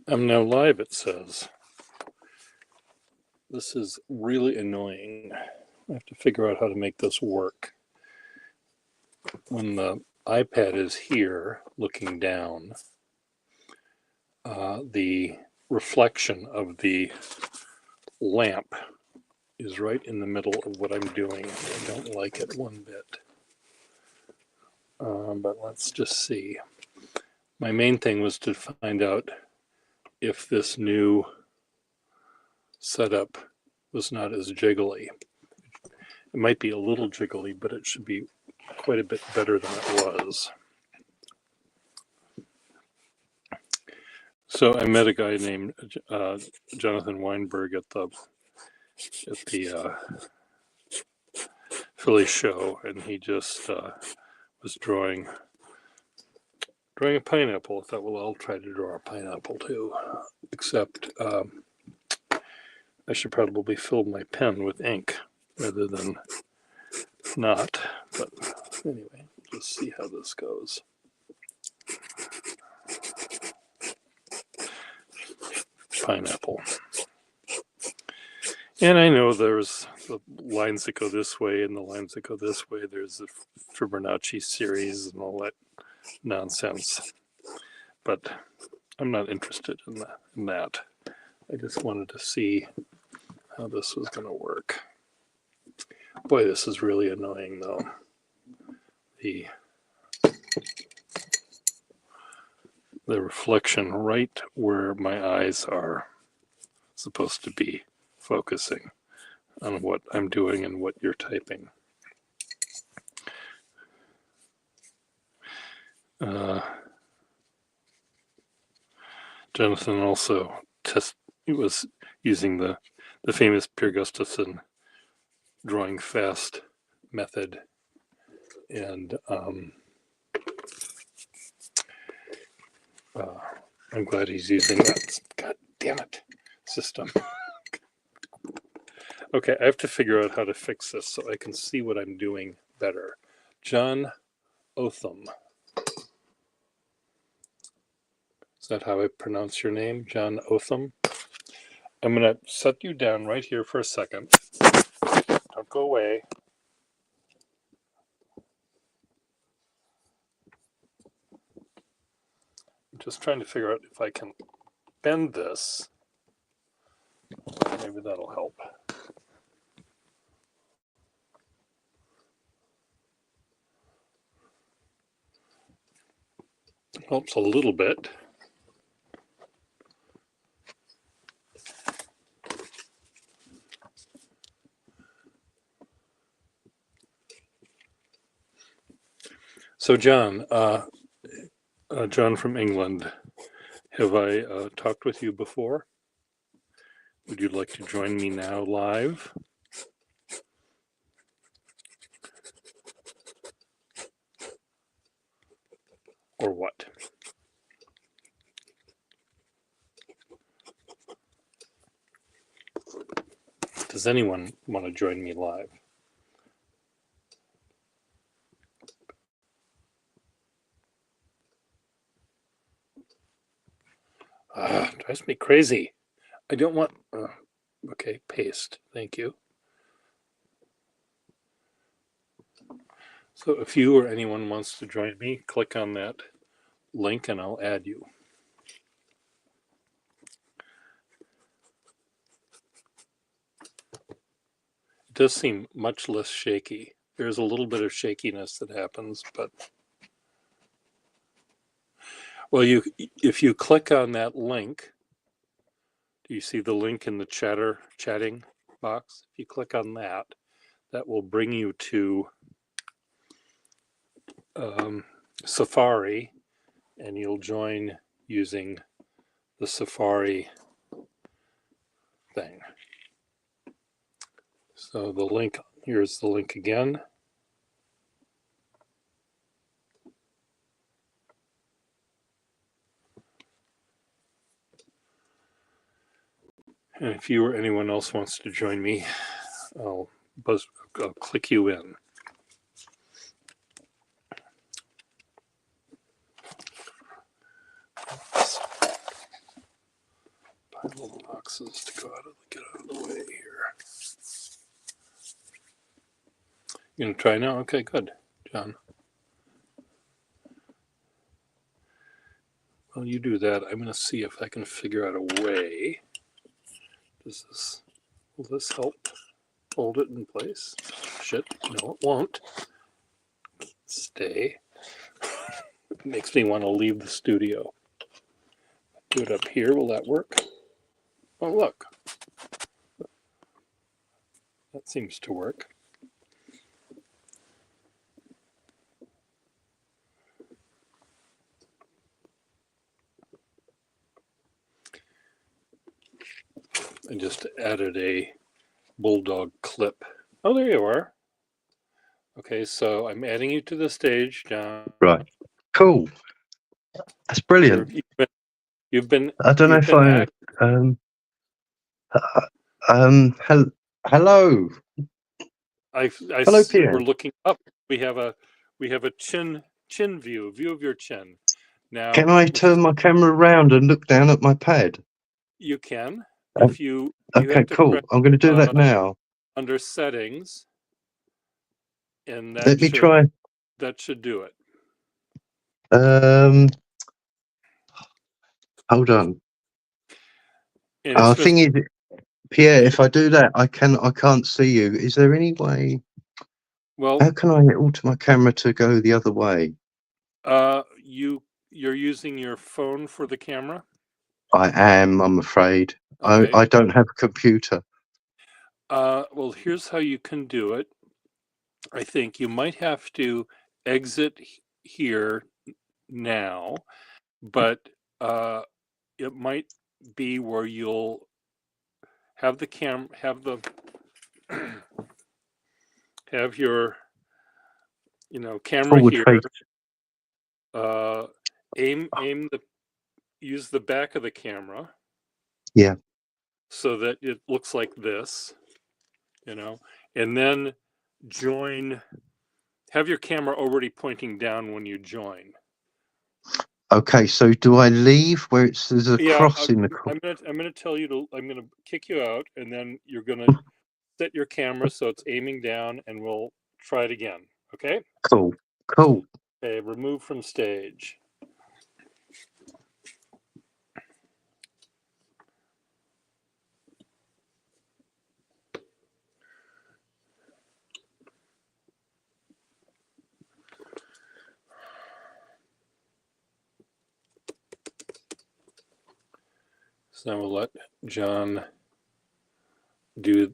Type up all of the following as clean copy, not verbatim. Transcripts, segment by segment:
I'm now live, it says. This is really annoying. I have to figure out how to make this work. When the iPad is here looking down, the reflection of the lamp is right in the middle of what I'm doing. I don't like it one bit. But let's just see. My main thing was to find out if this new setup was not as jiggly. It might be a little jiggly, but it should be quite a bit better than it was. So I met a guy named Jonathan Weinberg at the Philly show, and he just was drawing a pineapple. I thought, well, I'll try to draw a pineapple too, except I should probably fill my pen with ink rather than not. But anyway, let's see how this goes. Pineapple. And I know there's the lines that go this way and the lines that go this way. There's the Fibonacci series and all that nonsense. But I'm not interested in that. I just wanted to see how this was going to work. Boy, this is really annoying, though. The reflection right where my eyes are supposed to be focusing on what I'm doing and what you're typing. Jonathan also was using the famous Pierre Gustafson drawing fast method, and I'm glad he's using that. God damn it, system. Okay, I have to figure out how to fix this so I can see what I'm doing better. John Otham. Is that how I pronounce your name? John Otham? I'm going to set you down right here for a second. Don't go away. I'm just trying to figure out if I can bend this. Maybe that'll help. Helps a little bit. So John from England, have I talked with you before? Would you like to join me now live? Or what? Does anyone want to join me live? Drives me crazy. I don't want... okay, paste. Thank you. So if you or anyone wants to join me, click on that link and I'll add you. It does seem much less shaky. There's a little bit of shakiness that happens, but... Well, if you click on that link, do you see the link in the chatting box? If you click on that, that will bring you to Safari, and you'll join using the Safari thing. So the link, here's the link again. And if you or anyone else wants to join me, I'll click you in. pile of boxes to get out of the way here. You gonna try now? Okay, good, John. Well, you do that. I'm gonna see if I can figure out a way. Will this help hold it in place? Shit, no, it won't. Stay. It makes me want to leave the studio. Do it up here. Will that work? Oh, look. That seems to work. I just added a bulldog clip. Oh, there you are. Okay, so I'm adding you to the stage, John. Right. Cool. That's brilliant. You've been. I don't know if I. Hello. I Hello, Pierre. We're looking up. We have a chin view of your chin. Now, can I turn my camera around and look down at my pad? You can. If you okay, cool. press, I'm going to do that now. Under settings, and that let me try. That should do it. Hold on. Our thing is, Pierre, if I do that, I can't see you. Is there any way? Well, how can I alter my camera to go the other way? You're using your phone for the camera? I am, I'm afraid. Okay. I don't have a computer. Well, here's how you can do it. I think you might have to exit here now, but it might be where you'll have the have your camera forward here. Face. Use the back of the camera. Yeah. So that it looks like this, and then have your camera already pointing down when you join. Okay, so do I leave where there's a cross in the corner? I'm gonna tell you I'm gonna kick you out, and then you're gonna set your camera so it's aiming down, and we'll try it again. Okay? Cool. Okay, remove from stage. So now we'll let John do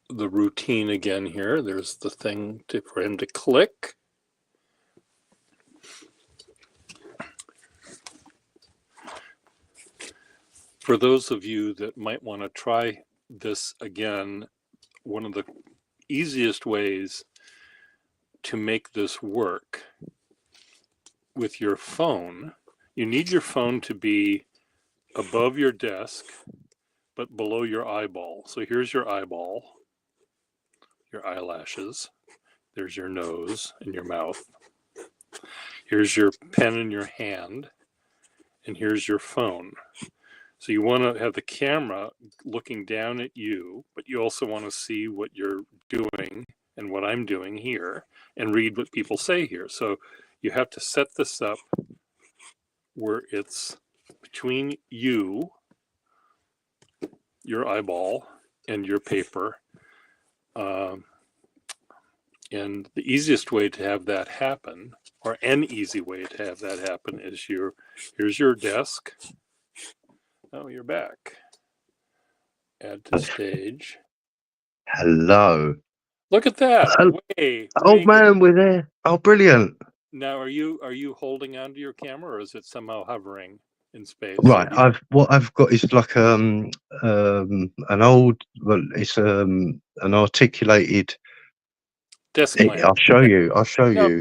the routine again here. There's the thing for him to click. For those of you that might want to try this again, one of the easiest ways to make this work with your phone, you need your phone to be above your desk, but below your eyeball. So here's your eyeball, your eyelashes. There's your nose and your mouth. Here's your pen in your hand, and here's your phone. So you want to have the camera looking down at you, but you also want to see what you're doing and what I'm doing here, and read what people say here. So you have to set this up where it's between you, your eyeball, and your paper. And the easiest way to have that happen, or an easy way to have that happen, is here's your desk. Oh, you're back. Add to stage. Hello. Look at that. Man, we're there. Oh, brilliant. Now, are you holding onto your camera, or is it somehow hovering in space? Right. What I've got is like an old. Well, it's an articulated desk lamp. I'll show you.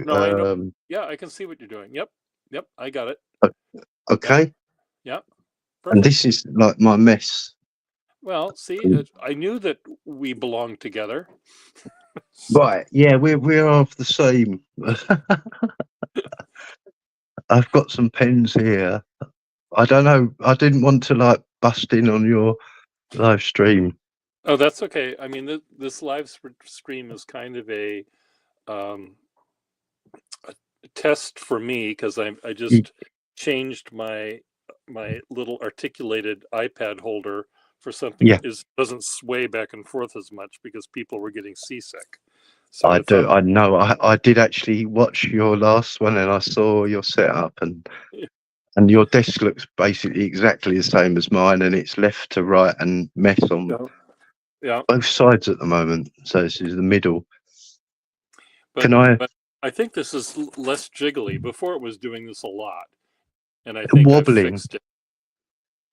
No, yeah, I can see what you're doing. Yep, I got it. Okay. Yep. Perfect. And this is like my mess. Well, see, I knew that we belonged together. Right. Yeah, we're of the same. I've got some pens here. I don't know. I didn't want to bust in on your live stream. Oh, that's okay. I mean, this live stream is kind of a test for me because I just changed my little articulated iPad holder for something Yeah. that doesn't sway back and forth as much because people were getting seasick. So I know. I did actually watch your last one, and I saw your setup, and your desk looks basically exactly the same as mine, and it's left to right and mess on both sides at the moment. So this is the middle. But I think this is less jiggly. Before it was doing this a lot, and I think wobbling. I fixed it.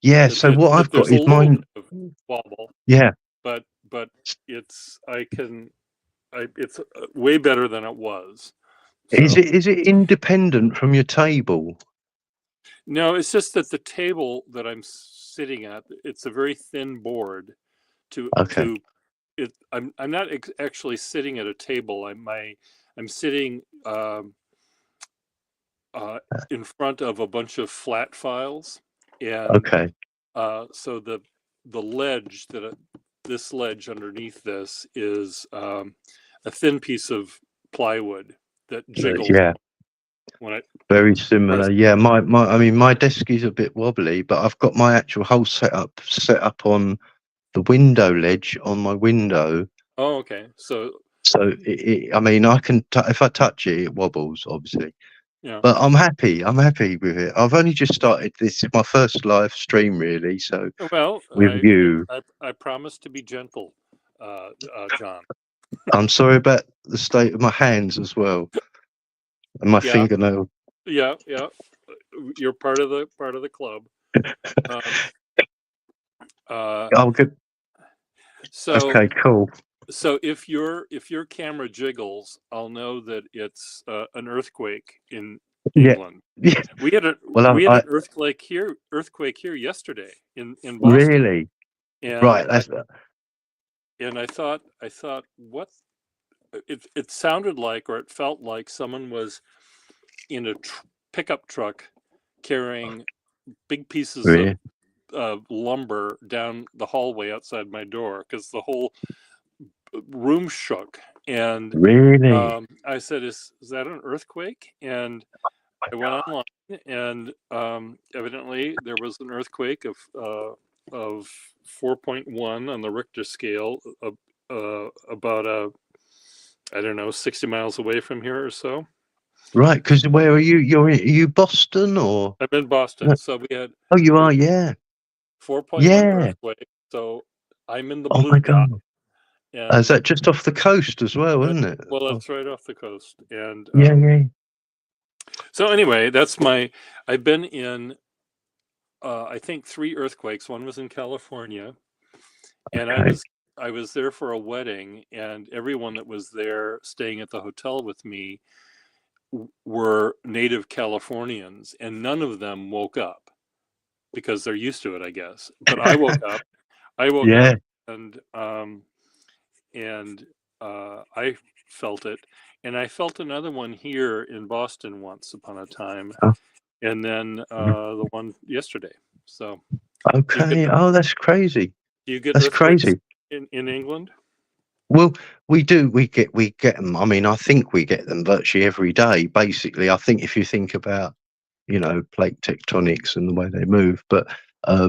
Yeah. So what I've got is mine. Wobble. Yeah. But it's it's way better than it was. So. Is it independent from your table? No, it's just that the table that I'm sitting at, it's a very thin board. I'm not actually sitting at a table. I'm sitting in front of a bunch of flat files, and so the ledge this ledge underneath this is a thin piece of plywood that jiggles. Yeah. Very similar. Yeah, my desk is a bit wobbly, but I've got my actual whole setup set up on the window ledge on my window. Oh, okay. So I mean, I can if I touch it, it wobbles, obviously. Yeah. But I'm happy with it. I've only just started. This is my first live stream, really. So with you, I promise to be gentle, John. I'm sorry about the state of my hands as well. And my fingernail. Yeah. You're part of the club. Oh, good. So okay, cool. So if your camera jiggles, I'll know that it's an earthquake in England. Yeah. We had an earthquake here yesterday in Boston. Really? And right. And I thought what it sounded like, or it felt like someone was in a pickup truck carrying big pieces of lumber down the hallway outside my door, because the whole room shook. And I said, is that an earthquake? And I went online, and evidently there was an earthquake of 4.1 on the Richter scale, about 60 miles away from here or so. Right, because where are you? Are you Boston or? I'm in Boston, so we had. Oh, you are, yeah. 4.1 earthquake, so I'm in the blue. Oh my God! Is that just off the coast as well, isn't it? Well, it's right off the coast, and yeah. So anyway, I've been in, I think 3 earthquakes. One was in California, and I was there for a wedding, and everyone that was there staying at the hotel with me were native Californians, and none of them woke up because they're used to it, I guess. But I woke up. Up, and I felt it, and I felt another one here in Boston once upon a time, and then the one yesterday. So that's crazy. Do you get that's crazy in England? Well, we do. We get them. I mean, I think we get them virtually every day. Basically, I think if you think about, plate tectonics and the way they move, but I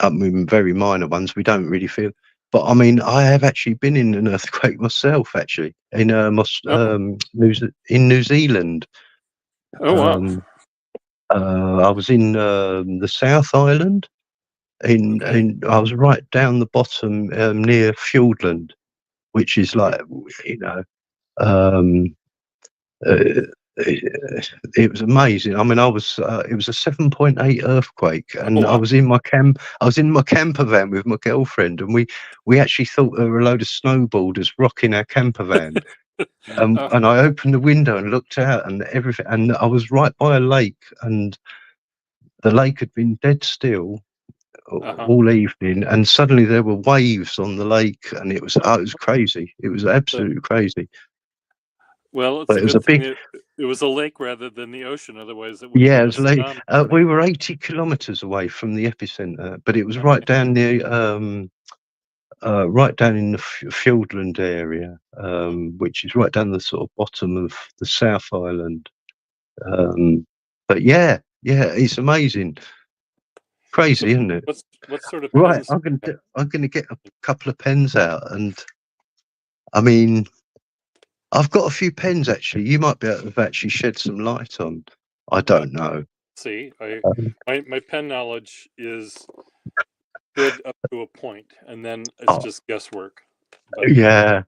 mean, very minor ones we don't really feel. But I mean, I have actually been in an earthquake myself, actually, in New Zealand. Oh wow! I was in the South Island. I was right down the bottom near Fiordland, which is like, it was amazing. I mean, it was a 7.8 earthquake, and I was in my camper van with my girlfriend, and we actually thought there were a load of snowboarders rocking our camper van. And I opened the window and looked out, and everything, and I was right by a lake, and the lake had been dead still all evening, and suddenly there were waves on the lake, and it was crazy. It was absolutely crazy. Well, it was a big. it was a lake rather than the ocean. Otherwise, it would have Yeah, been it a was late. tsunami warning. We were 80 kilometers away from the epicenter, but it was Okay. right down near, right down in the Fiordland area, which is right down the sort of bottom of the South Island. But yeah, it's amazing. Crazy, isn't it? What sort of Right, pens? I'm gonna get a couple of pens out, and I mean, I've got a few pens actually. You might be able to actually shed some light on. I don't know. See, Um, my pen knowledge is good up to a point, and then it's Oh. just guesswork. But Yeah.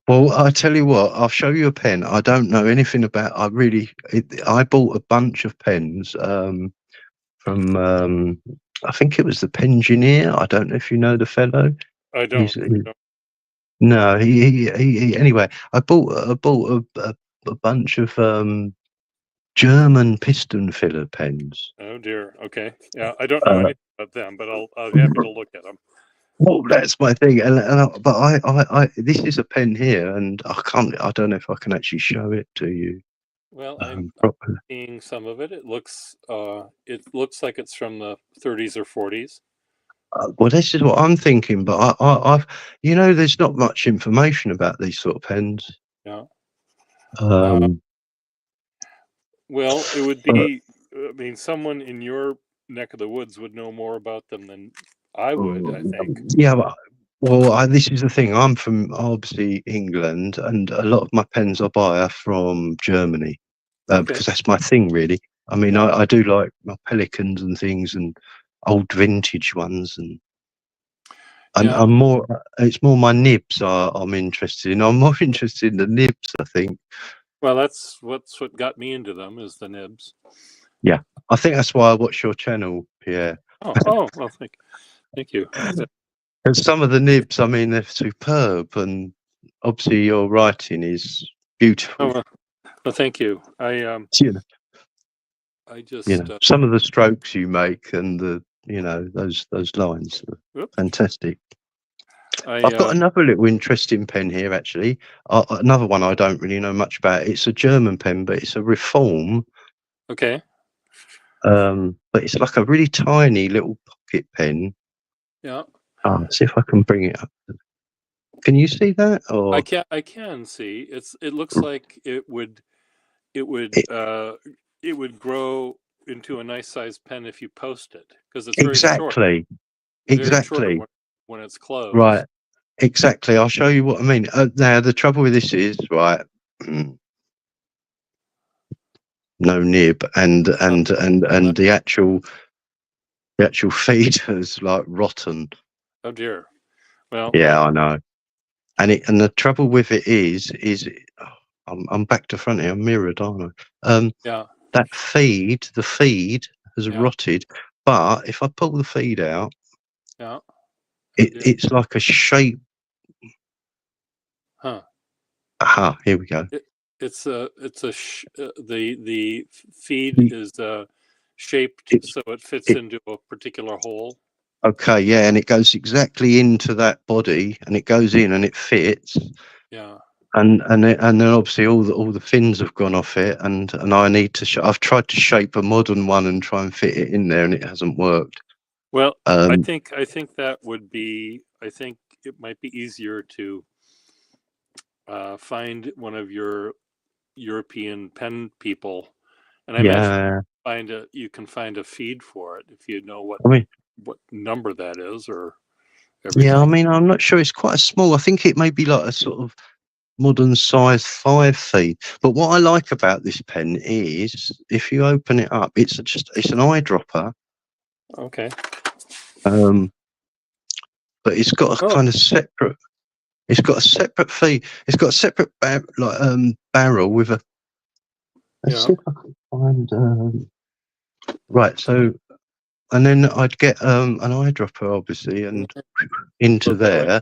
Well, I tell you what, I'll show you a pen. I don't know anything about. I bought a bunch of pens from. I think it was the Pengineer. I don't know if you know the fellow. I don't. No, he anyway, I bought a bunch of German piston filler pens. Oh dear. Okay. Yeah, I don't know Uh, anything about them, but I'll be happy to look at them. Well, that's my thing, but I this is a pen here, and I don't know if I can actually show it to you Well, I'm properly. seeing some of it. It looks like it's from the 30s or 40s. Well, this is what I'm thinking, but I've, there's not much information about these sort of pens. Yeah. Um, Well, it would be. I mean, someone in your neck of the woods would know more about them than I would. I think. Yeah, this is the thing. I'm from obviously England, and a lot of my pens I buy are from Germany Okay. because that's my thing, really. I mean, Yeah. I do like my Pelicans and things, and old vintage ones, and Yeah. I'm more. It's more my nibs I'm interested in. I'm more interested in the nibs, I think. Well, that's what got me into them is the nibs. Yeah, I think that's why I watch your channel, Pierre. Oh, well, thank you. And some of the nibs, I mean, they're superb, and obviously your writing is beautiful. Oh, well, thank you. I You know, I just some of the strokes you make and those lines are fantastic. I've got another little interesting pen here, actually. Another one I don't really know much about. It's a German pen, but it's a Reform. Okay. But it's like a really tiny little pocket pen. Yeah. See if I can bring it up. Can you see that? Or I can see. It looks like it would grow into a nice sized pen if you post it, because it's very short. Exactly. When it's closed. Right. Exactly. I'll show you what I mean. Now the trouble with this is, right, no nib, and the actual feeder's like rotten. Oh dear. Well. Yeah, I know. And the trouble with it is I'm back to front here. I'm mirrored, aren't I? Yeah. The feed has rotted. But if I pull the feed out, yeah, it's like a shape. Huh. Aha, here we go. The feed is shaped so it fits into a particular hole. Okay, yeah, and it goes exactly into that body, and it goes in and it fits. Yeah. And then obviously all the fins have gone off it, and I need to. I've tried to shape a modern one and try and fit it in there, and it hasn't worked. Well, I think that would be. I think it might be easier to find one of your European pen people, and I imagine you can find a feed for it if you know what number that is or everything. Yeah, I mean, I'm not sure. It's quite small. I think it may be like a sort of modern size 5 feed. But what I like about this pen is if you open it up, it's an eyedropper. Okay. But it's got a kind of separate. It's got a separate feed. It's got a separate barrel with a. Let's see if I can find. Right. So, and then I'd get an eyedropper, obviously, and into there.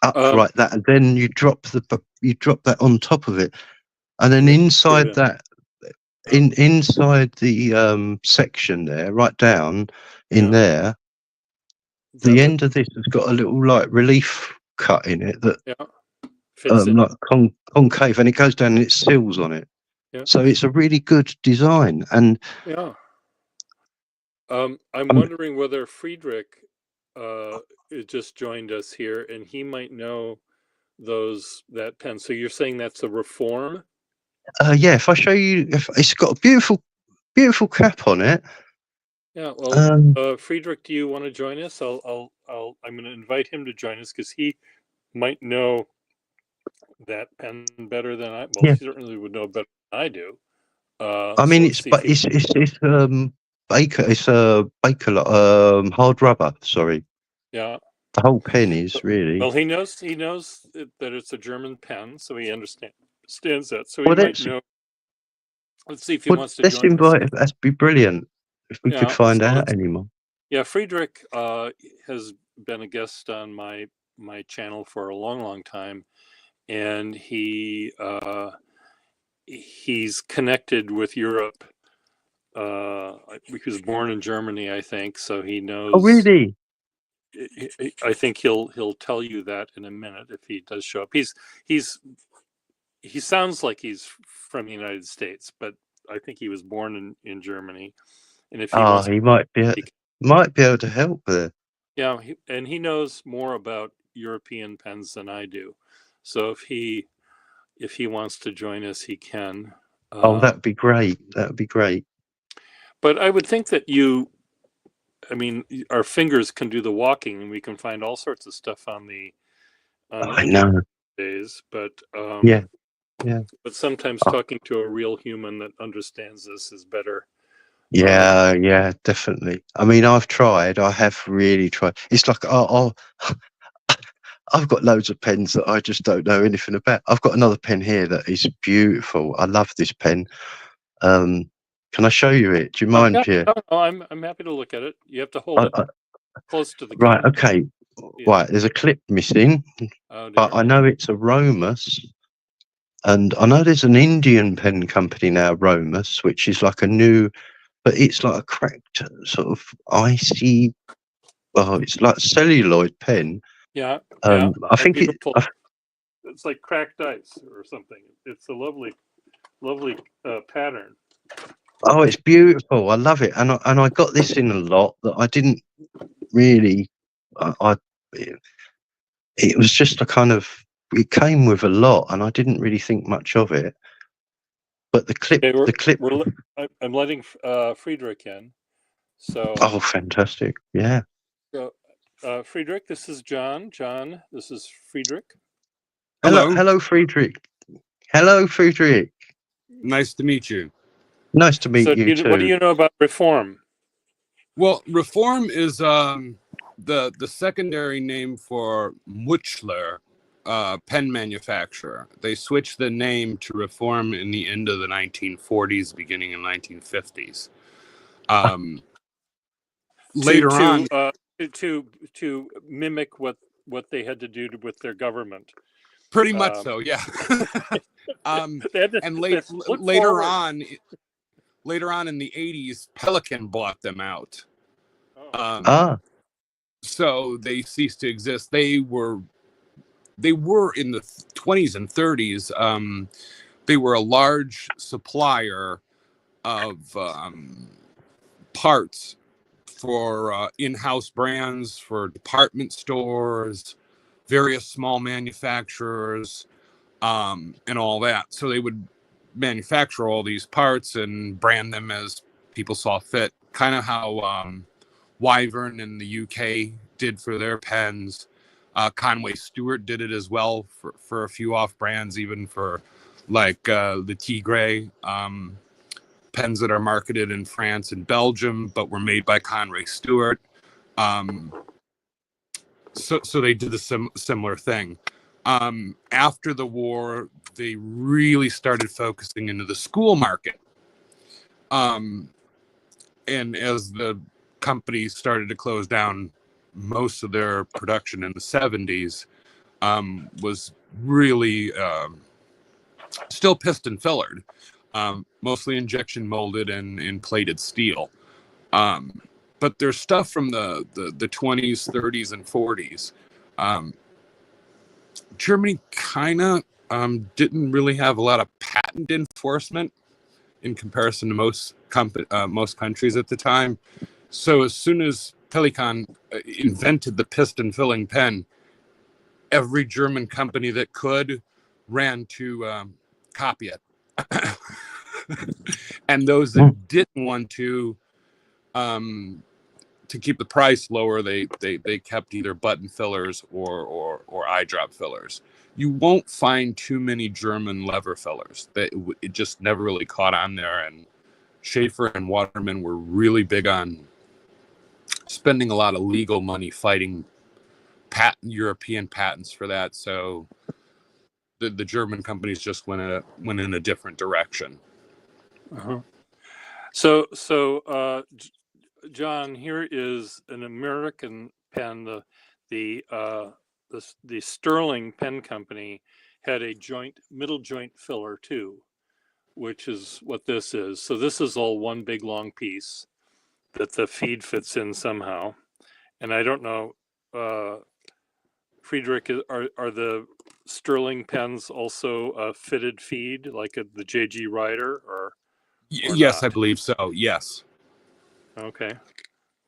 Up like that, and then you drop that on top of it, and then inside that, inside the section there, right down in there, the end of this has got a little like relief cut in it that fits in. like concave, and it goes down and it seals on it. Yeah. So it's a really good design. And Yeah. I'm um, wondering whether Friedrich just joined us here, and he might know that pen. So you're saying that's a Reform? yeah, if I show you, if it's got a beautiful cap on it. Yeah. Well, Um, Friedrich, do you want to join us? I'm going to invite him to join us because he might know that pen better than I. Well, yeah, he certainly would know better than I do. I So mean, let's it's see if but he. it's Baker. It's a Baker hard rubber. Sorry, Yeah. the whole pen is really. Well, he knows that it's a German pen, so he understands that. So he Well, might know. Let's see if he well, wants to let's join us. invite. That'd be brilliant if we could Yeah. find So out let's. anymore. Yeah, Friedrich has been a guest on my channel for a long time, and he's connected with Europe. He was born in Germany, I think, so he Oh, knows. really? I think he'll tell you that in a minute if he does show up. He sounds like he's from the United States, but I think he was born in Germany. And if he Oh, wants, he might be he, might be able to help there. yeah, and he knows more about European pens than I do. So if he wants to join us, he can. Oh, that'd be great. That'd be great. But I would think that I mean, our fingers can do the walking, and we can find all sorts of stuff on the I internet know. days. Yeah, yeah. But sometimes Oh, talking to a real human that understands this is better. yeah, yeah, definitely. I mean, I've tried. I have really tried. It's like I've got loads of pens that I just don't know anything about. I've got another pen here that is beautiful. I love this pen. Um, can I show you it? Do you Oh mind, yeah, Pierre? no, I'm happy to look at it. You have to hold it I, close to the right, camera. okay. Yeah. Right, there's a clip missing, Oh but dear. I know it's a Romus. And I know there's an Indian pen company now, Romus, which is like a new, but it's like a cracked sort of icy, well, it's like celluloid pen. Yeah, yeah. I Oh, think beautiful. It's like cracked ice or something. It's a lovely pattern. oh, it's beautiful. I love it. And I got this in a lot that I didn't really, I it was just a kind of, it came with a lot and I didn't really think much of it. But the clip, Okay, I'm letting Friedrich in. So, oh, fantastic. Yeah. so Friedrich, this is John. John, this is Friedrich. Hello, Friedrich. Hello, Friedrich. Nice to meet you. Nice to meet So, you too. what do you know about Reform? Well, Reform is the secondary name for Mutchler, pen manufacturer. They switched the name to Reform in the end of the 1940s, beginning in 1950s. Later on, to mimic what they had to do with their government. pretty much so, yeah. And later on in the 80s, Pelican bought them out. So they ceased to exist. They were in the 20s and 30s. They were a large supplier of parts for in-house brands, for department stores, various small manufacturers, and all that. So they would manufacture all these parts and brand them as people saw fit, kind of how Wyvern in the UK did for their pens. Conway Stewart did it as well for a few off brands, even for like the Tigre pens that are marketed in France and Belgium, but were made by Conway Stewart. So they did the similar thing. After the war, they really started focusing into the school market. And as the company started to close down, most of their production in the 70s was really still piston fillered, mostly injection molded and plated steel. But there's stuff from the 20s, 30s, and 40s. Germany kind of didn't really have a lot of patent enforcement in comparison to most countries at the time. So as soon as Pelikan invented the piston filling pen, every German company that could ran to copy it. And those that didn't want to keep the price lower, they kept either button fillers or eye drop fillers. You won't find too many German lever fillers. It just never really caught on there. And Schaefer and Waterman were really big on spending a lot of legal money fighting European patents for that. So the German companies just went in a different direction. Uh-huh. So John, here is an American pen. The Sterling Pen Company had a middle joint filler too, which is what this is. So this is all one big long piece that the feed fits in somehow. And I don't know, Friedrich, are the Sterling pens also a fitted feed like the JG Ryder or yes, not? I believe so. Yes. Okay.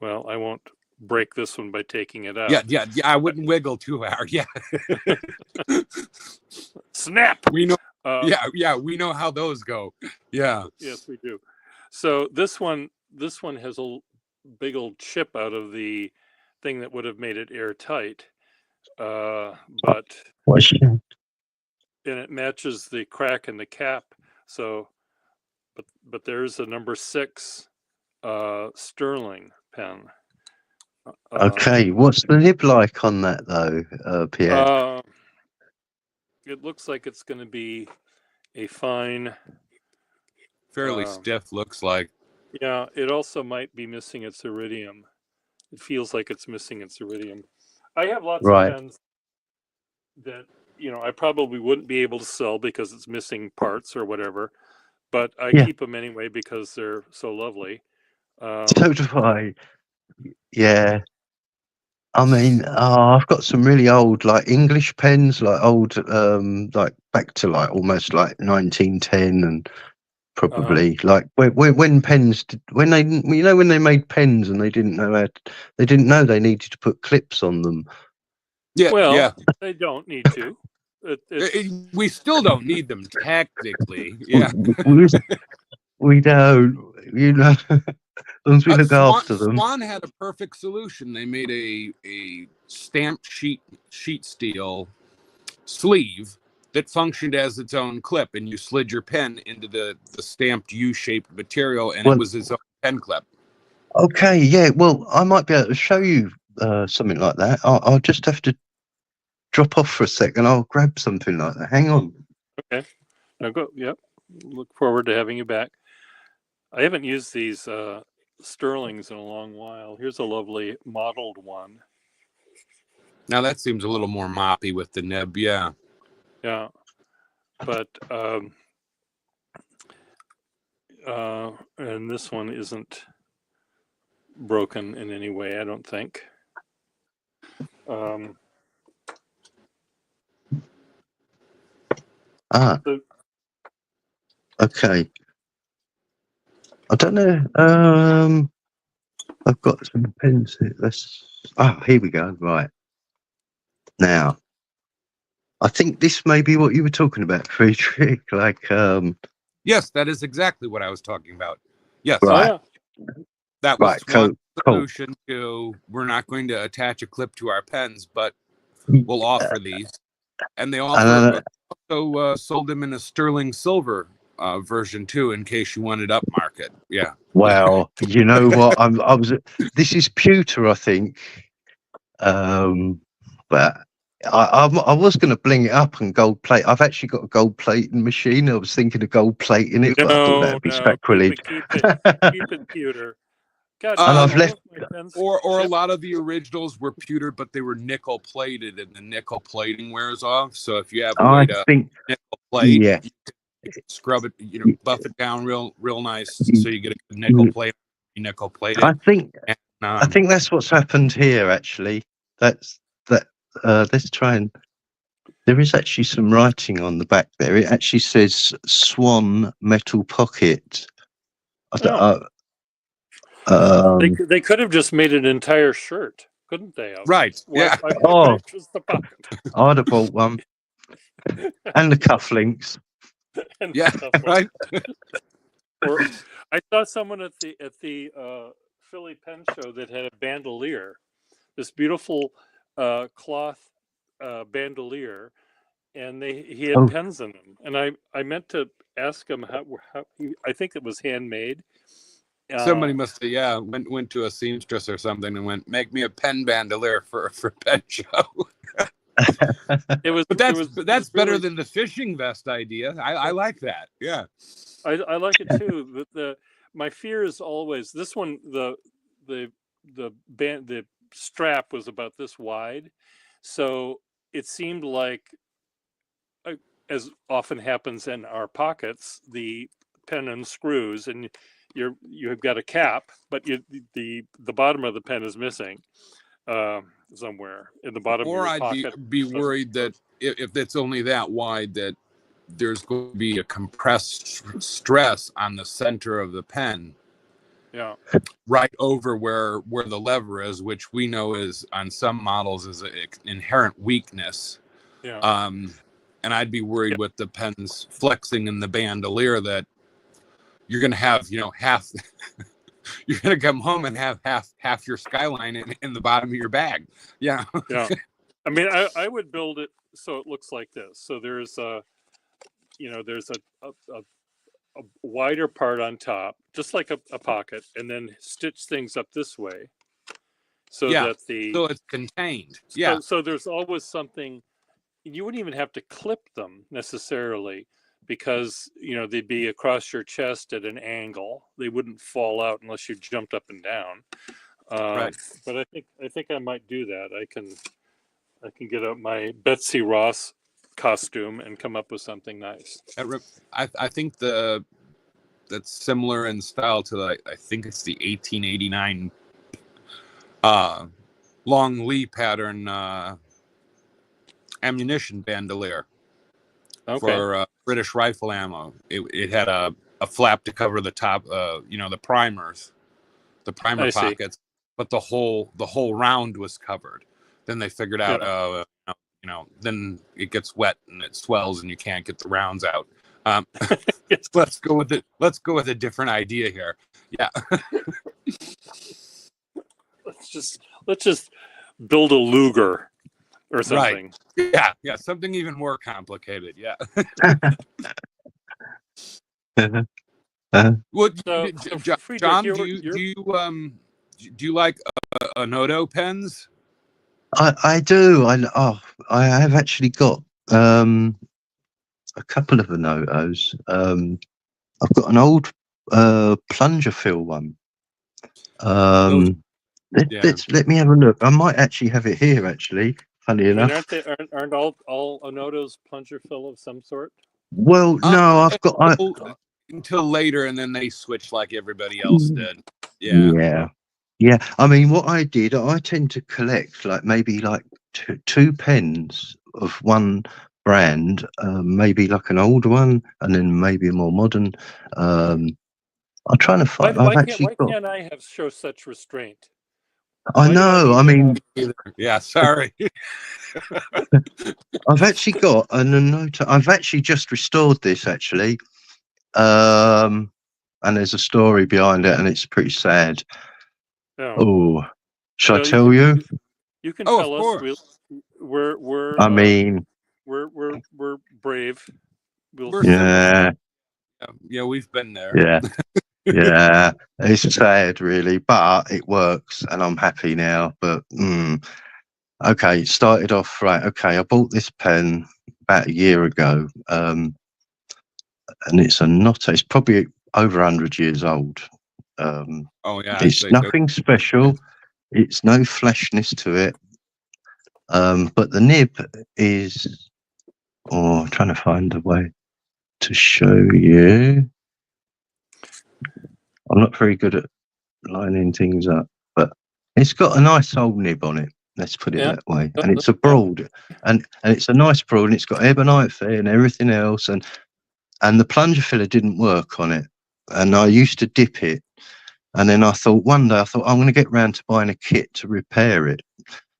Well, I won't break this one by taking it out. Yeah. I wouldn't wiggle too hard. Yeah. Snap. We know. We know how those go. Yeah. Yes, we do. So this one has a big old chip out of the thing that would have made it airtight, but and it matches the crack in the cap. So, but there's a number 6 Sterling pen. Okay, what's the nib like on that though, Pierre? It looks like it's going to be a fine, fairly stiff. Looks like. Yeah, it also might be missing its iridium. It feels like it's missing its iridium. I have lots of pens that I probably wouldn't be able to sell because it's missing parts or whatever, but I keep them anyway because they're so lovely. So do I. Yeah. I mean, I've got some really old, like English pens, like old, like back to like almost like 1910, and probably like when pens, when they made pens and they didn't know they needed to put clips on them. Yeah. Well, yeah. They don't need to. We still don't need them technically. Yeah. We don't. As long as we look after them. Swan had a perfect solution. They made a stamped sheet steel sleeve that functioned as its own clip, and you slid your pen into the stamped U-shaped material, and it was its own pen clip. Okay, yeah. Well, I might be able to show you something like that. I'll just have to drop off for a second. I'll grab something like that. Hang on. Okay. Now go. Yep. Look forward to having you back. I haven't used these Sterlings in a long while. Here's a lovely modeled one. Now that seems a little more moppy with the nib. Yeah. Yeah. But and this one isn't broken in any way, I don't think. Okay. I don't know. I've got some pens here. Here we go. Right. Now, I think this may be what you were talking about, Friedrich. Like, yes, that is exactly what I was talking about. Yes. Right. That was one solution to, we're not going to attach a clip to our pens, but we'll offer these. And they also sold them in a sterling silver version too, in case you wanted upmarket. Yeah. Well, you know what? This is pewter, I think. But I was going to bling it up and gold plate. I've actually got a gold plating machine. I was thinking of gold plating it, but I thought that'd be sacrilege. Keep it pewter. God, and I've left. Or a lot of the originals were pewtered, but they were nickel plated, and the nickel plating wears off. So if you have a way to nickel plate, yeah, scrub it, buff it down real nice, so you get a nickel plate. Nickel plated. I think that's what's happened here. Actually, let's try and There is actually some writing on the back there. It actually says Swan Metal Pocket. I don't, They could have just made an entire shirt, couldn't they? Right. Yeah. Oh. Just the pocket. I'd have bought one. And the cufflinks. And Yeah. stuff like Right. Or I saw someone at the Philly Pen Show that had a bandolier, this beautiful cloth bandolier, and he had Oh. pens in them. And I meant to ask him how I think it was handmade. Somebody must have went to a seamstress or something and went, make me a pen bandolier for pen show. It was, But that's better really, than the fishing vest idea. I like that. Yeah. I like it too. But my fear is always this one. The strap was about this wide, so it seemed like, as often happens in our pockets, the pen unscrews and you've got a cap, but the bottom of the pen is missing somewhere in the bottom Or of your I'd pocket. be worried that if it's only that wide, that there's going to be a compressed stress on the center of the pen, Yeah. right over where the lever is, which we know is on some models is an inherent weakness. Yeah. And I'd be worried with the pens flexing in the bandolier that you're going to have, half. You're going to come home and have half your Skyline in the bottom of your bag. Yeah. Yeah. I mean, I would build it so it looks like this. So there's there's a wider part on top, just like a pocket, and then stitch things up this way, so that so it's contained. Yeah. So there's always something. You wouldn't even have to clip them necessarily, because they'd be across your chest at an angle. They wouldn't fall out unless you jumped up and down. Right. But I think I might do that. I can get out my Betsy Ross costume and come up with something nice. I think that's similar in style to I think it's the 1889 Long Lee pattern ammunition bandolier. Okay. For British rifle ammo. It had a flap to cover the top, the primers, the primer pockets, but the whole round was covered. Then they figured out, then it gets wet and it swells and you can't get the rounds out. Let's go with a different idea here. Yeah. let's just build a Luger or something. Right. Yeah, something even more complicated. Yeah. Well, John, do you like Onoto pens? I do. I have actually got a couple of Onotos. I've got an old plunger fill one. Let me have a look. I might actually have it here. Actually, funny enough. Aren't all Onotos plunger fill of some sort? Well, no, I've got until later, and then they switch like everybody else did. Yeah. I mean, what I did, I tend to collect maybe two pens of one brand, maybe like an old one, and then maybe a more modern. I'm trying to find. Why can't I show such restraint? I know. I mean, yeah. Sorry. I've actually got an Onoto. I've actually just restored this actually, and there's a story behind it, and it's pretty sad. Oh, shall I tell you? You can tell us. We're. I mean, we're brave. Yeah, we've been there. Yeah. Yeah, it's sad really, but it works and I'm happy now. But okay, it started off right. Okay, I bought this pen about a year ago, and it's a Onoto. It's probably over 100 years old. It's nothing special. It's no flashness to it. But the nib is. I'm trying to find a way to show you. I'm not very good at lining things up, but it's got a nice old nib on it. Let's put it Yeah. that way. And it's a broad, and it's a nice broad, and it's got ebonite fare and everything else. And the plunger filler didn't work on it, and I used to dip it. And then I thought one day I'm going to get round to buying a kit to repair it.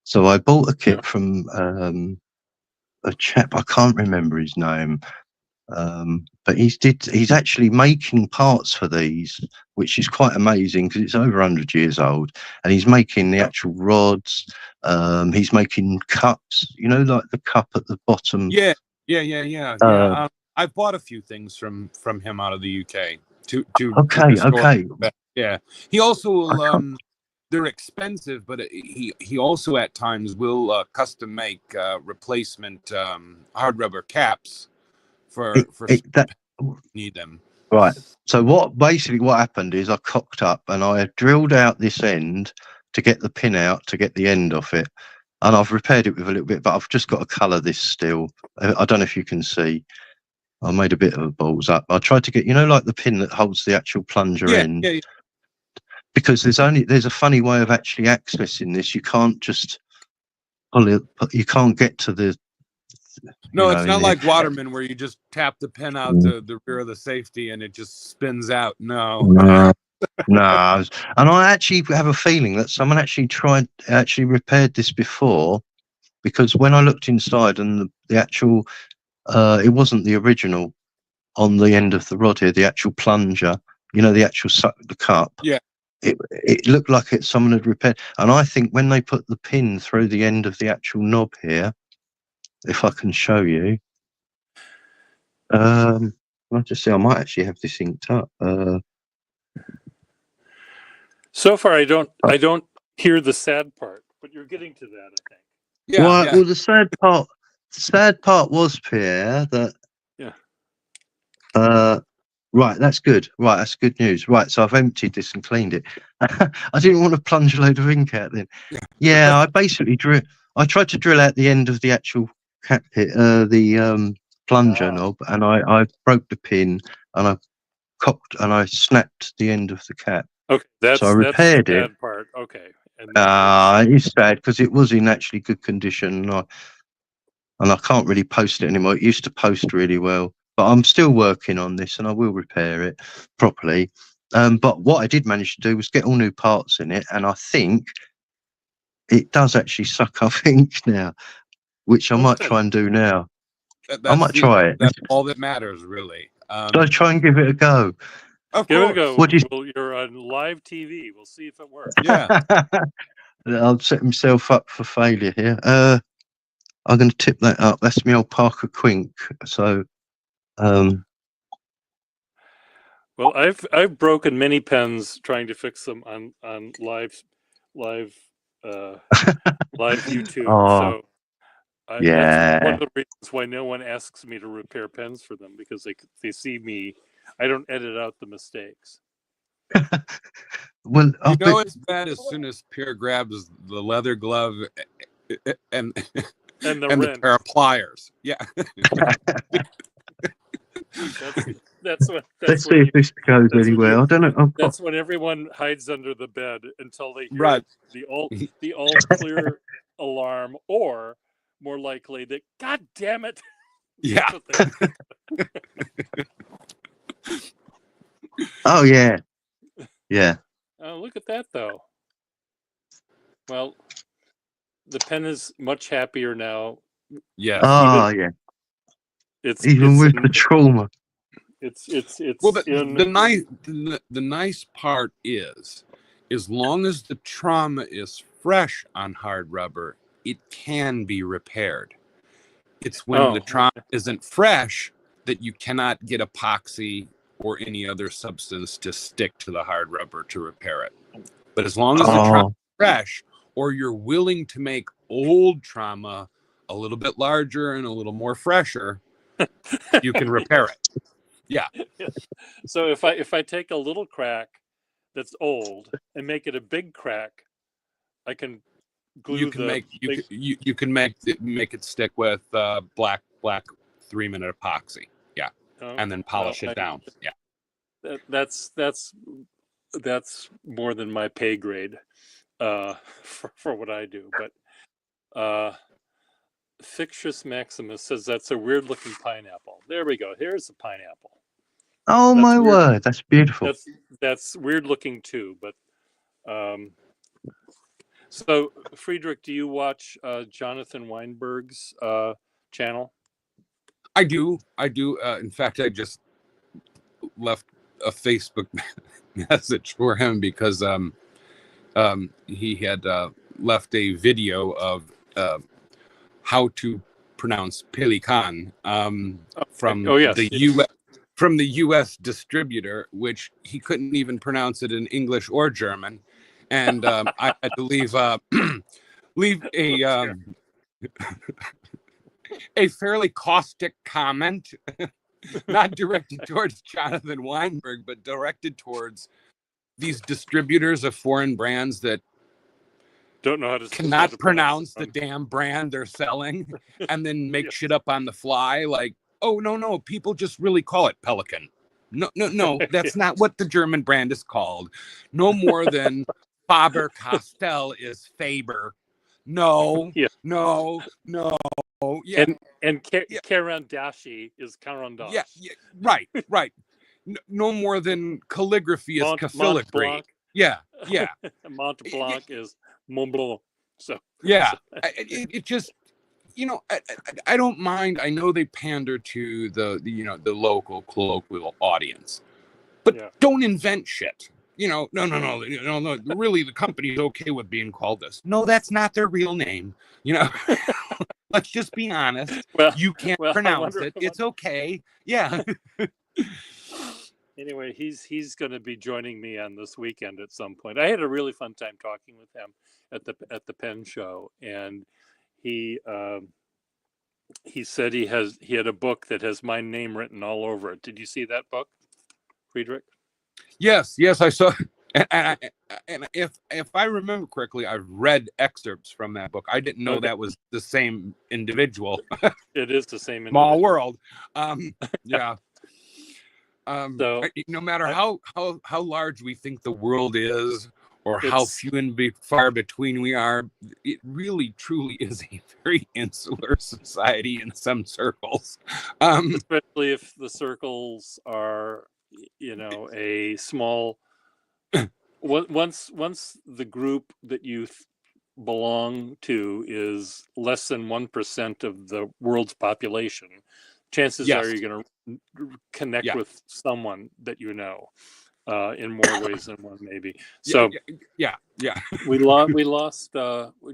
So I bought a kit from a chap, I can't remember his name, but he's actually making parts for these, which is quite amazing because it's over 100 years old, and he's making the actual rods. He's making cups, like the cup at the bottom. Yeah. I've bought a few things from him out of the UK. To Okay. Yeah. He also will. They're expensive, but he also at times will custom make replacement hard rubber caps for need them. Right. So what happened is I cocked up and I drilled out this end to get the pin out to get the end off it, and I've repaired it with a little bit, but I've just got to colour this still. I don't know if you can see. I made a bit of a balls up. I tried to get, like the pin that holds the actual plunger end. Yeah. Because there's a funny way of actually accessing this. You can't just you can't get to the. No, it's not like Waterman where you just tap the pin out the rear of the safety and it just spins out. No. No. And I actually have a feeling that someone actually repaired this before, because when I looked inside and the actual, it wasn't the original on the end of the rod here, the actual plunger, the cup. Yeah. It looked like someone had repaired. And I think when they put the pin through the end of the actual knob here, if I can show you, I'll just see, I might actually have this inked up. So far, I don't hear the sad part, but you're getting to that, I think. Yeah. Well, the sad part was, Pierre, that. Yeah. Right, that's good. Right, that's good news. Right, so I've emptied this and cleaned it. I didn't want to plunge a load of ink out then. Yeah, I basically I tried to drill out the end of the actual cap hit, the plunger knob, and I broke the pin, and I cocked and I snapped the end of the cap. Okay, so I repaired that's the it. bad part. Okay. It's bad because it was in actually good condition, and I can't really post it anymore. It used to post really well. But I'm still working on this, and I will repair it properly. But what I did manage to do was get all new parts in it, and I think it does actually suck up ink now, which I might try and do now. I might try it. That's all that matters, really. Should I try and give it a go? Give it a go. You're on live TV. We'll see if it works. Yeah. I'll set myself up for failure here. I'm going to tip that up. That's my old Parker Quink. So. Well, I've broken many pens trying to fix them on live YouTube. So that's one of the reasons why no one asks me to repair pens for them, because they see me. I don't edit out the mistakes. Well, it's bad as soon as Pierre grabs the leather glove and the pair of pliers. Yeah. That's what. Let's see if this goes anywhere. I don't know. That's when everyone hides under the bed until they hear the all clear alarm, or more likely the God damn it. Yeah. Oh yeah. Yeah. Oh, look at that though. Well, the pen is much happier now. Yeah. Yeah. It's with the trauma. It's well, the nice part is, as long as the trauma is fresh on hard rubber, it can be repaired. It's when the trauma isn't fresh that you cannot get epoxy or any other substance to stick to the hard rubber to repair it. But as long as the trauma is fresh, or you're willing to make old trauma a little bit larger and a little more fresher, you can repair it. Yeah. So if I take a little crack that's old and make it a big crack, I can glue you can make it stick with black 3-minute epoxy. Yeah. And then polish it down. Yeah. That's more than my pay grade. for what I do. But Fictious Maximus says that's a weird looking pineapple. There we go. Here's a pineapple. Oh That's my weird. word, that's beautiful. That's weird looking too. But so Friedrich, do you watch Jonathan Weinberg's channel? I do. In fact, I just left a Facebook message for him because he had left a video of how to pronounce Pelican from yes. the U.S. from the U.S. distributor, which he couldn't even pronounce it in English or German, and I had to leave a fairly caustic comment, not directed towards Jonathan Weinberg, but directed towards these distributors of foreign brands that don't know how to cannot pronounce the damn brand they're selling, and then make shit up on the fly. Like, oh no, people just really call it Pelican. No, that's not what the German brand is called. No more than Faber Castell is Faber. No. Yeah. No. Yeah. And Carandashi is Carandash. Yeah. Right. No more than calligraphy is Cafiligree. Yeah. Mont Blanc is Mont Blanc. So yeah, it just, I don't mind. I know they pander to the local colloquial audience, but don't invent shit. No. Really, the company's okay with being called this. No, that's not their real name. Let's just be honest. Well, you can't pronounce it. It's okay. Yeah. Anyway, he's going to be joining me on this weekend at some point. I had a really fun time talking with him at the Penn show, and he said he had a book that has my name written all over it. Did you see that book, Friedrich? Yes, I saw. And if I remember correctly, I've read excerpts from that book. I didn't know that was the same individual. It is the same. Small world. Yeah. So, no matter how large we think the world is, or how few and far between we are, it really truly is a very insular society in some circles. Especially if the circles are, a small. Once the group that you belong to is less than 1% of the world's population, chances are you're going to connect with someone that in more ways than one, maybe. So yeah. we lost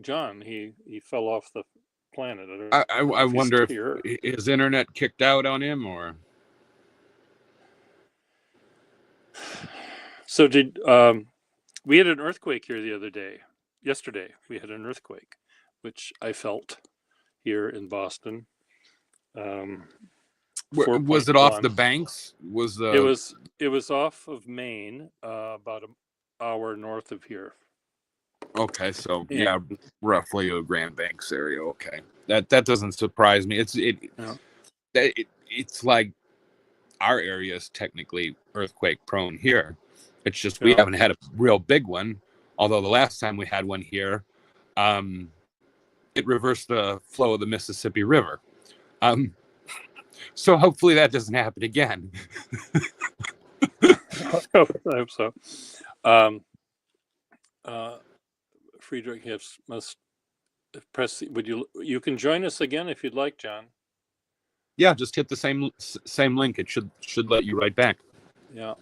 John. He fell off the planet. I wonder if his internet kicked out on him, or. So we had an earthquake here yesterday we had an earthquake, which I felt here in Boston. Was it off the banks? It was off of Maine, about an hour north of here. Okay, so roughly a Grand Banks area. Okay, that doesn't surprise me. It's like our area is technically earthquake prone here. It's just we haven't had a real big one. Although the last time we had one here, it reversed the flow of the Mississippi River. So hopefully that doesn't happen again. I hope so. Friedrich must press. You can join us again if you'd like, John. Yeah, just hit the same link. It should let you right back. Yeah.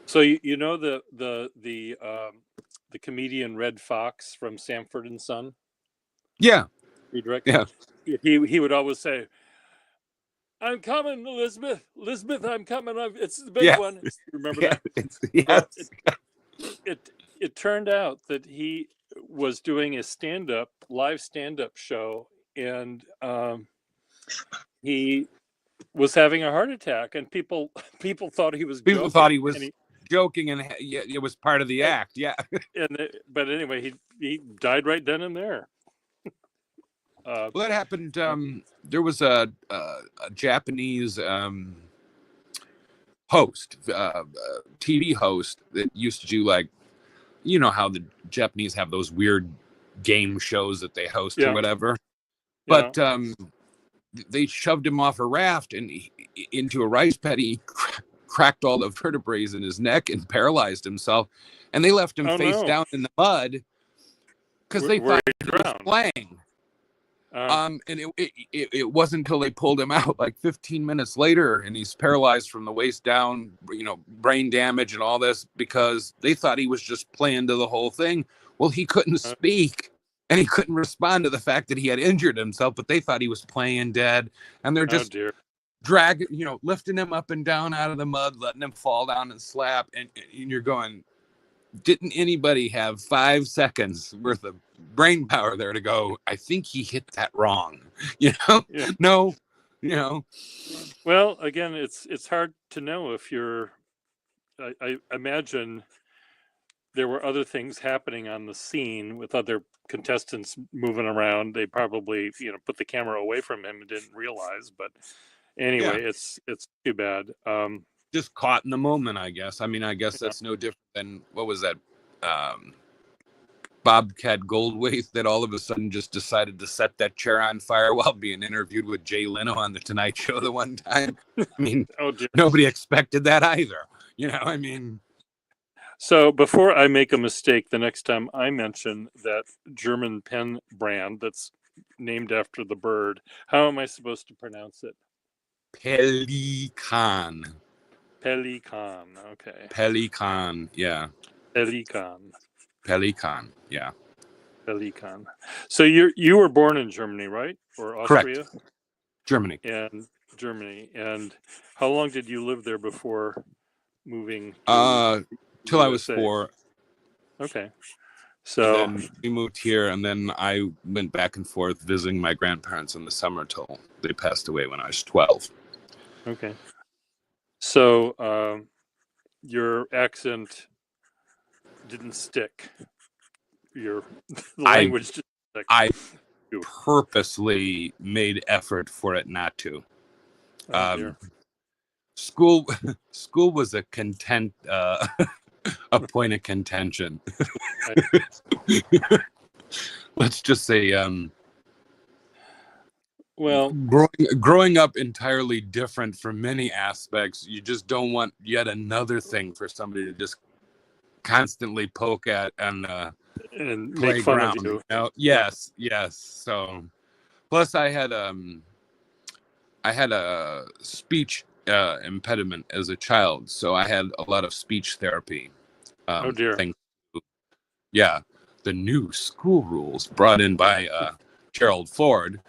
So the comedian Red Fox from Sanford and Son? Yeah. Friedrich? Yeah. He would always say, "I'm coming, Elizabeth. Elizabeth, I'm coming. It's the big one." Remember that? It turned out that he was doing a live stand-up show, and he was having a heart attack, and people thought he was joking. People thought he was joking, and it was part of the act. Yeah. But anyway, he died right then and there. Well, that happened. There was a Japanese host, TV host that used to do, like, you know how the Japanese have those weird game shows that they host or Yeah. whatever. Yeah. But they shoved him off a raft and into a rice paddy, cracked all the vertebrae in his neck and paralyzed himself. And they left him Oh, face no. down in the mud because they Where thought he he was drowned. playing. And it wasn't until they pulled him out like 15 minutes later, and he's paralyzed from the waist down, you know, brain damage and all this, because they thought he was just playing to the whole thing. Well, he couldn't speak, and he couldn't respond to the fact that he had injured himself, but they thought he was playing dead, and they're just dear. dragging, you know, lifting him up and down out of the mud, letting him fall down and slap, and you're going, didn't anybody have 5 seconds worth of brain power there to go, I think he hit that wrong, you know? Yeah. No, you know. Well, again, it's hard to know if you're. I imagine there were other things happening on the scene with other contestants moving around. They probably, you know, put the camera away from him and didn't realize. But anyway, it's too bad. Just caught in the moment, I guess. I mean, I guess that's no different than, what was that? Bobcat Goldthwait that all of a sudden just decided to set that chair on fire while being interviewed with Jay Leno on the Tonight Show the one time. I mean, Oh dear. nobody expected that either. You know, I mean. So before I make a mistake, the next time I mention that German pen brand that's named after the bird, how am I supposed to pronounce it? Pelikan. Pelikan. Okay. Pelikan. Yeah. Pelikan. Pelikan. Yeah. Pelikan. So you were born in Germany, right? Or Austria? Correct. Germany. And Germany. And how long did you live there before moving? Till I was USA? 4. Okay. So And then we moved here, and then I went back and forth visiting my grandparents in the summer till they passed away when I was 12. okay. So your accent didn't stick. The language didn't stick. I purposely made effort for it not to. Oh, dear. School was a a point of contention. Let's just say, Well, growing up entirely different from many aspects, you just don't want yet another thing for somebody to just constantly poke at and make fun of playground. you. know? Yes. So, plus I had a speech impediment as a child, so I had a lot of speech therapy. Oh dear. Yeah, the new school rules brought in by Gerald Ford.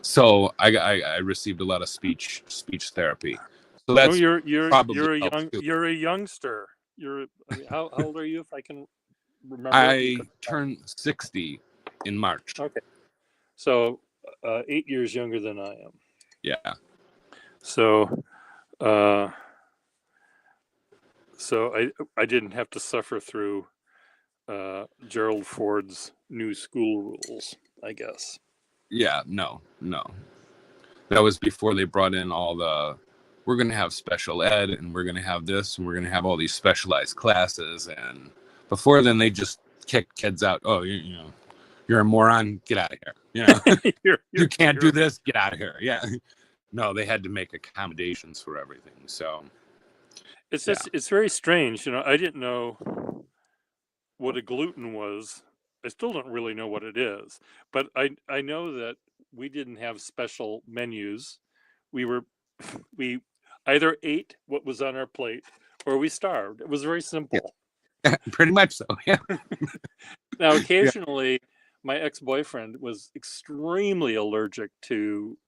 So I received a lot of speech therapy. So that's you're probably a helps, too. you're a youngster. How old are you, if I can remember? I turned 60 in March. Okay. So 8 years younger than I am. Yeah. So I didn't have to suffer through Gerald Ford's new school rules, I guess. Yeah, no. That was before they brought in all we're going to have special ed, and we're going to have this, and we're going to have all these specialized classes. And before then, they just kicked kids out. Oh, you're a moron. Get out of here. You know, you can't do this. Get out of here. Yeah. No, they had to make accommodations for everything. So it's just, it's very strange. I didn't know what a gluten was. I still don't really know what it is, but I know that we didn't have special menus. We either ate what was on our plate or we starved. It was very simple. Pretty much so. Yeah. Now, occasionally, my ex-boyfriend was extremely allergic to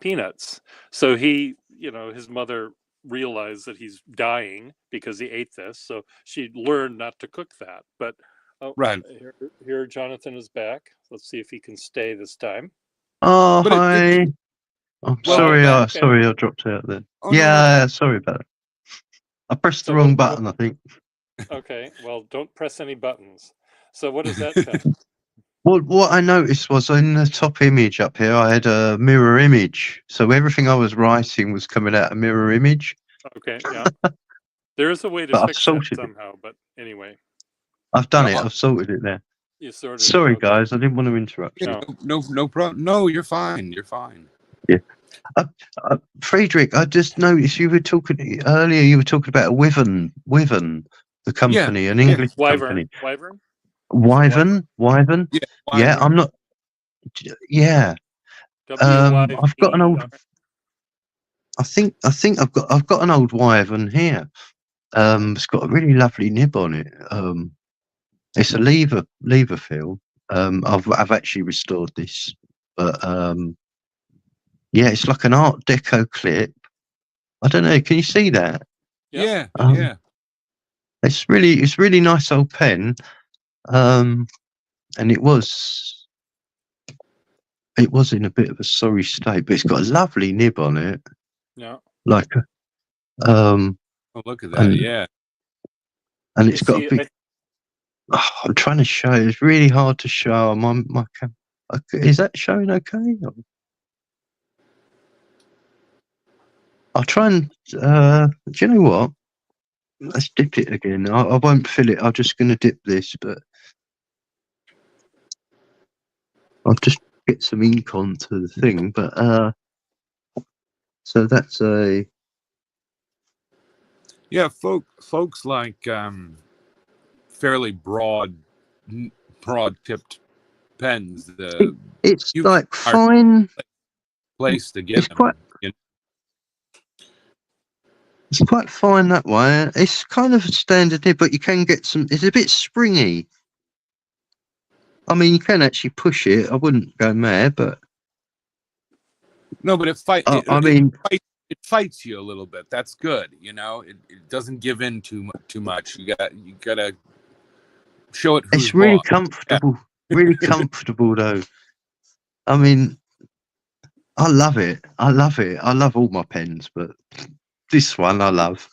peanuts. So his mother realized that he's dying because he ate this. So she learned not to cook that. But right here, Jonathan is back. Let's see if he can stay this time. Oh, But hi. I'm sorry. okay. Sorry, I dropped out then. Oh, yeah, sorry about it. I pressed the wrong button, I think. Okay, well, don't press any buttons. So what does that say? What I noticed was in the top image up here, I had a mirror image, so everything I was writing was coming out a mirror image. Okay, yeah. There is a way to But I've fix that sorted it. somehow, but anyway, I've done No, it. I've sorted it there. you sorted it. Sorry, Okay. guys, I didn't want to interrupt you. No. no problem. No, you're fine. You're fine. Friedrich, I just noticed you were talking earlier. You were talking about Wyvern, the company, an English company. Wyvern? Wyvern. Yeah. Yeah, I'm not. Yeah, I've got an old. WYVER. I think I've got an old Wyvern here. It's got a really lovely nib on it. It's a lever fill. I've actually restored this, but yeah, it's like an Art Deco clip. I don't know. Can you see that? Yeah. Um, Yeah. It's really nice old pen. And it was in a bit of a sorry state, but it's got a lovely nib on it. Yeah. Like Oh, look at that. and- Yeah. and it's got a big. I'm trying to show. It's really hard to show on my cam. Is that showing okay? I'll try and. Do you know what? Let's dip it again. I won't fill it. I'm just going to dip this, but I'll just get some ink onto the thing. But so that's a. Yeah. Folks like fairly broad tipped pens. It's you like are- fine. Place to get It's them. quite- you know? It's quite fine that way. It's kind of a standard nib, but you can get some. It's a bit springy. I mean, you can actually push it. I wouldn't go mad, but No, but it I mean, it fights you a little bit. That's good. You know, it doesn't give in too much. You gotta show it. Who's it's really boss. comfortable. Really comfortable, though. I mean, I love it. I love all my pens, but this one I love.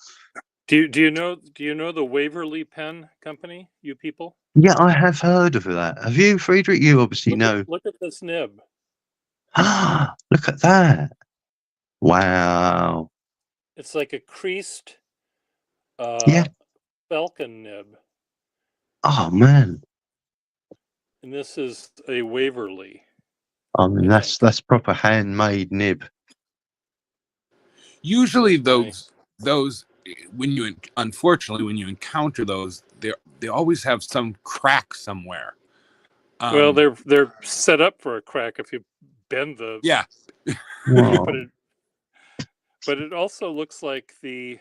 Do you know the Waverly Pen Company, you people? Yeah, I have heard of that. Have you, Friedrich? You obviously know. Look at this nib. Ah, look at that. Wow. It's like a creased Yeah. falcon nib. Oh, man. And this is a Waverly. I mean, I that's proper handmade nib. Usually, That's those unfortunately when you encounter those, they always have some crack somewhere. Well, they're set up for a crack if you bend the. Yeah. Wow. But it also looks like the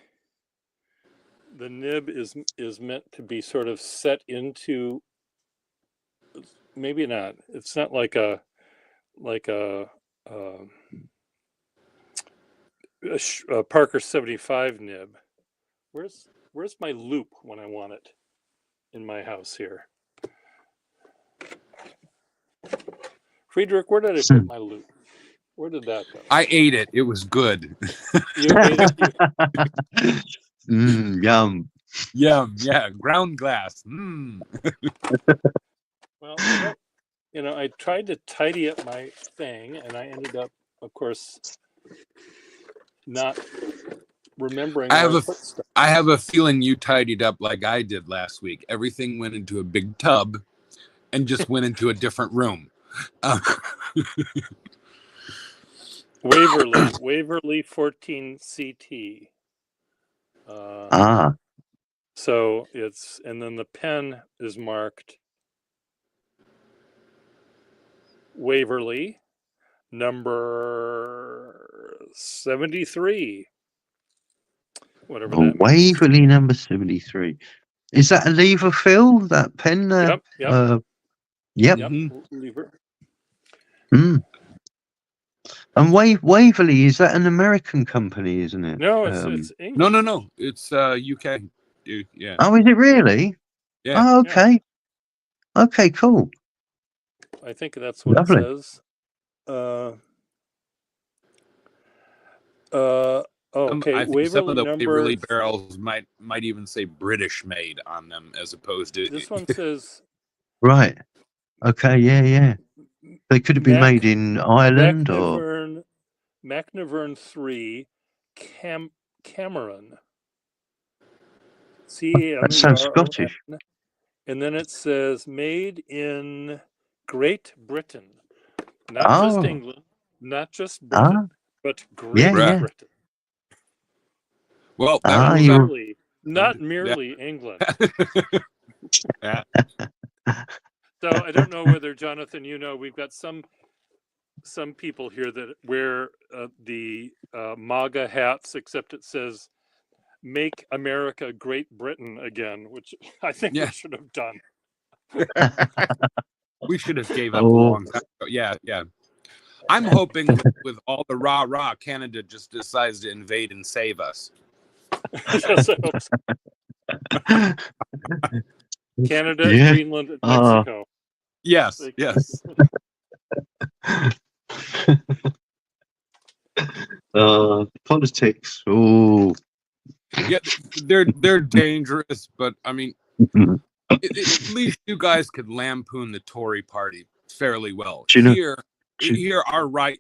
nib is meant to be sort of set into. Maybe not. It's not like a Parker 75 nib. Where's my loop when I want it in my house here? Friedrich, where did I put my loop? Where did that go? I ate it. It was good. You ate it? Yum. Yeah. Ground glass. Well, I tried to tidy up my thing, and I ended up, of course, not remembering. I have a feeling you tidied up like I did last week. Everything went into a big tub and just went into a different room. Waverly 14 CT. So and then the pen is marked Waverly number 73. Whatever that means. Waverly number 73. Is that a lever fill? That pen there? Yep. Yep. Lever. And Waverly, is that an American company, isn't it? No, it's English. No. It's UK. Yeah. Oh, is it really? Yeah. Oh, okay. Yeah. Okay, cool. I think that's what Lovely. it says. Okay. I think some of the number, Waverly barrels might even say British made on them as opposed to this one says Right. Okay, yeah. They could have been made in Ireland or. McNavern 3, Cameron. That sounds CAMERON. Scottish. And then it says made in Great Britain. Not just Oh, England, not just Britain, but Great yeah. Britain. Well, that Ah, was you. Not merely England. Yeah. So I don't know whether, Jonathan, we've got some people here that wear the MAGA hats, except it says "Make America Great Britain Again," which I think we should have done. We should have gave up a Oh, long time ago. Yeah. I'm hoping with all the rah-rah, Canada just decides to invade and save us. Yes, I hope so. Canada, Yeah. Greenland, and Mexico. Yes. Politics. Oh, Yeah, they're dangerous, but I mean, at least you guys could lampoon the Tory party fairly well. Do you know- Here, our right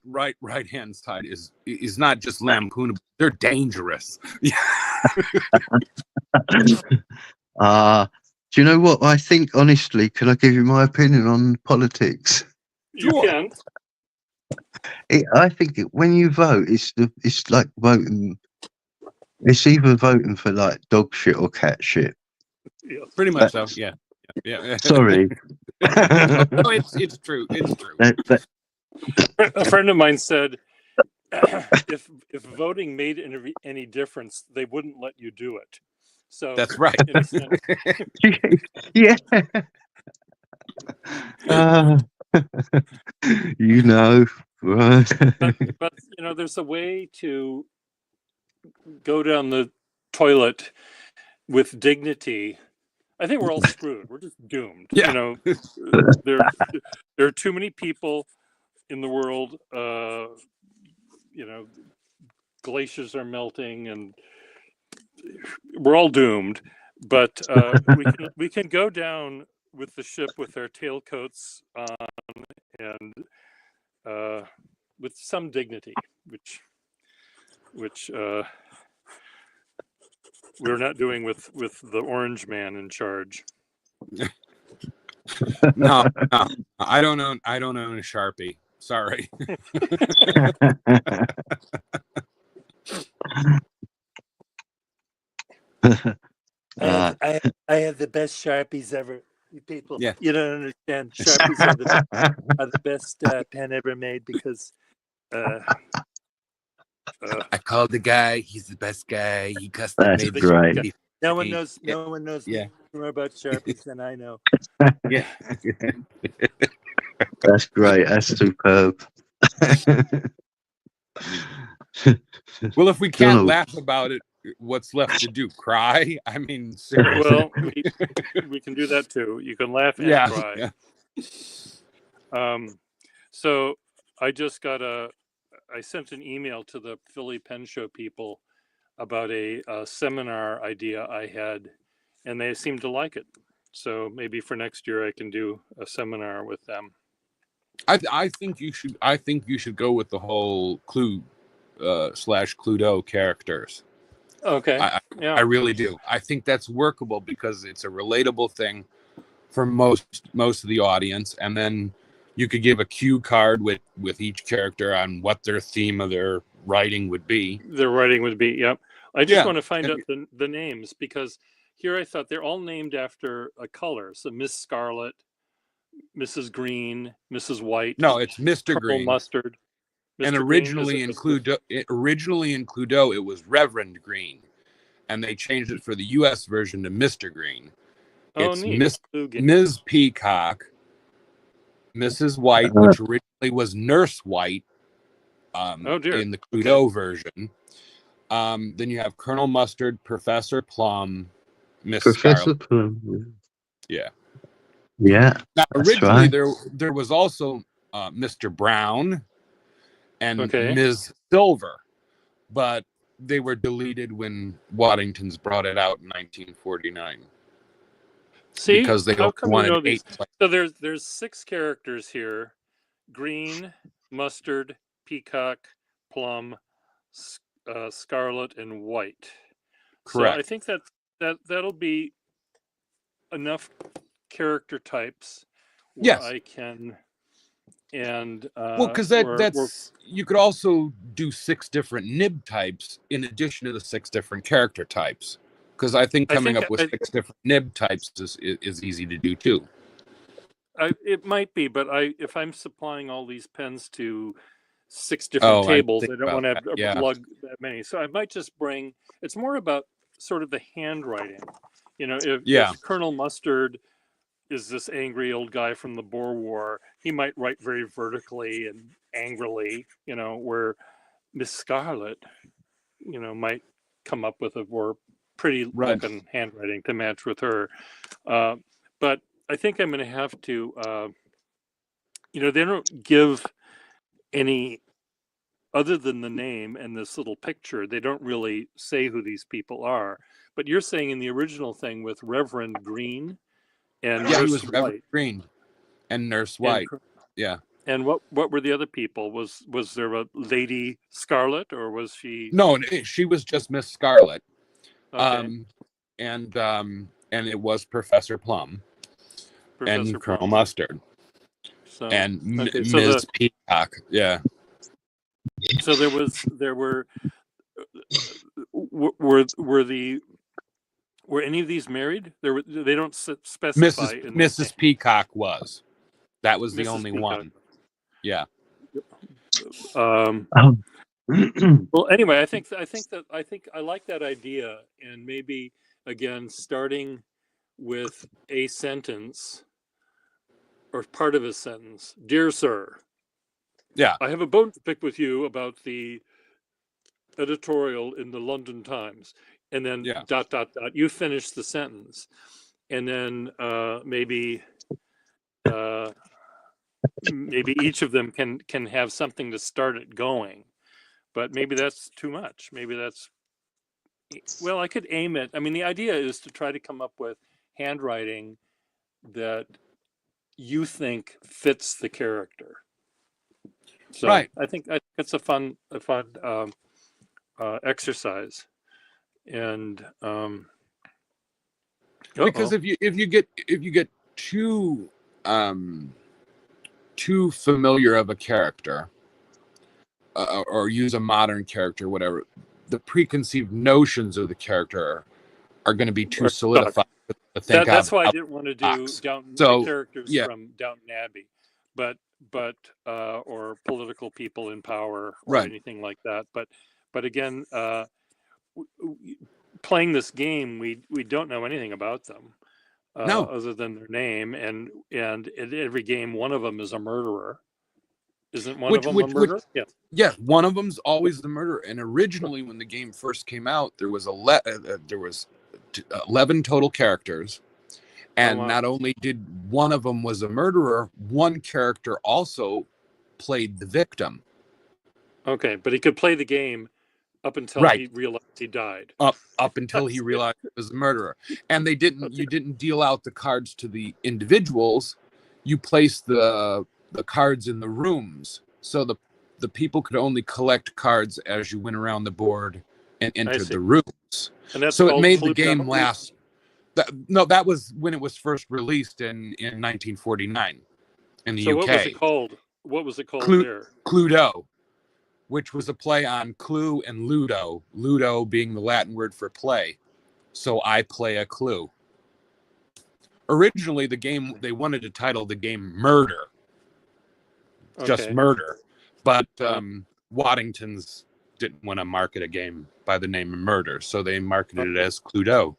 hand side is not just lampoonable; they're dangerous. do you know what I think? Honestly, can I give you my opinion on politics? You can. I think when you vote, it's like voting. It's either voting for like dog shit or cat shit. Yes. Pretty much so. Yeah. Sorry. No, it's true. It's true. A friend of mine said, if voting made any difference, they wouldn't let you do it. So That's right. in a sense, Yeah. You know. but there's a way to go down the toilet with dignity. I think we're all screwed. We're just doomed. Yeah. There are too many people in the world. Glaciers are melting, and we're all doomed. But we can go down with the ship with our tailcoats on and with some dignity, which we're not doing with the orange man in charge. No, I don't own a Sharpie. Sorry. I have the best Sharpies ever. You people, Yeah. you don't understand. Sharpies are the best pen ever made because I called the guy. He's the best guy. He custom That's made the great. Sharpie. no one knows. No one knows Yeah. more about Sharpies than I know. Yeah. That's great. That's superb. Well, if we can't Donald. laugh about it, what's left to do? Cry? I mean, seriously. Well, we can do that too. You can laugh and cry. Yeah. So I just I sent an email to the Philly Pen Show people about a seminar idea I had, and they seem to like it. So maybe for next year I can do a seminar with them. I think you should. I think you should go with the whole Clue / Cluedo characters. Okay. I really do. I think that's workable because it's a relatable thing for most of the audience, and then you could give a cue card with each character on what their theme of their writing would be. Their writing would be, yep. I just want to find out the names, because here I thought they're all named after a color. So Miss Scarlet, Mrs. Green, Mrs. White. No, it's Mr. Colonel Green. Mustard. Mr. And originally in Cluedo, it was Reverend Green, and they changed it for the U.S. version to Mr. Green. It's Ms. Peacock, Mrs. White, which originally was Nurse White, in the Cluedo version. Then you have Colonel Mustard, Professor Plum, Miss Scarlet. Plum. Yeah. Yeah. Now, originally there was also Mr. Brown and Ms. Silver, but they were deleted when Waddington's brought it out in 1949. See, because they how only come you wanted know 8 these? players. So there's 6 characters here: green, mustard, peacock, plum, scarlet, and white. So I Correct. think that'll be enough character types where Yes. I can and Well, because we're that's you could also do 6 different nib types in addition to the 6 different character types. Because I think I coming think up with 6 different nib types is easy to do too. it might be, but if I'm supplying all these pens to 6 different Oh, I didn't tables, think I don't about want that. to Yeah. lug that many. So I might just bring. It's more about sort of the handwriting. You know, Yeah. if Colonel Mustard is this angry old guy from the Boer War, he might write very vertically and angrily. You know, where Miss Scarlet, you know, might come up with a more pretty Right. looking handwriting to match with her. But I think I'm going to have to. You know, they don't give any other than the name and this little picture. They don't really say who these people are. But you're saying in the original thing with Reverend Green and Yeah, he Nurse was Reverend White Green and Nurse and White. Yeah. and what were the other people? Was there a Lady Scarlet or was she No, she was just Miss Scarlet. okay? And it was Professor Plum Professor and Colonel Plum. Mustard So and okay, Ms. Peacock. Yeah. so there were any of these married? They don't specify in the Mrs. Peacock was. That was the Mrs. only Peacock. one. Yeah. Um, Um, well, anyway, I think I like that idea, and maybe again starting with a sentence or part of a sentence. Dear sir, Yeah. I have a bone to pick with you about the editorial in the London Times, and then Yeah. ... You finish the sentence, and then maybe each of them can have something to start it going. But maybe that's too much. Maybe that's well, I could aim it. I mean, the idea is to try to come up with handwriting that you think fits the character. So Right. I think it's a fun exercise. And Because if you get too familiar of a character, or use a modern character, whatever, the preconceived notions of the character are going to be too solidified to think that's why I out didn't want to do box. the So characters yeah, from Downton Abbey, but or political people in power or right. anything like that. But again, playing this game, we don't know anything about them No. other than their name, and in every game, one of them is a murderer. Isn't one of them a murderer? Yeah. Yeah, one of them's always the murderer. And originally, when the game first came out, there was 11 total characters, and wow. not only did one of them was a murderer, one character also played the victim. Okay, but he could play the game up until Right. he realized he died. Up until he realized he was the murderer. And they didn't. You didn't deal out the cards to the individuals. You placed the cards in the rooms, so the people could only collect cards as you went around the board and entered the rooms. And that's so it made Cluedo. the game last. That was when it was first released in 1949 in the UK. So what was it called? What was it called there? Cluedo, which was a play on clue and ludo. Ludo being the Latin word for play. So I play a clue. Originally, the game, they wanted to title the game Murder. Just Murder. But Waddington's didn't want to market a game by the name of Murder, so they marketed it as Cluedo.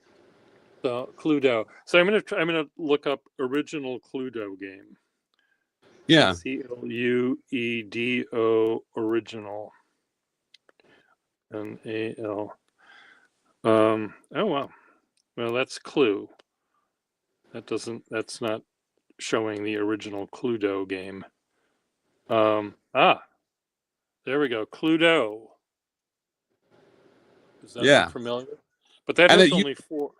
So Cluedo. So I'm gonna look up original Cluedo game. Yeah. Cluedo original. NAL. Oh wow. Well, that's Clue. That's not showing the original Cluedo game. There we go. Cluedo. Does that look familiar? But that has only 4.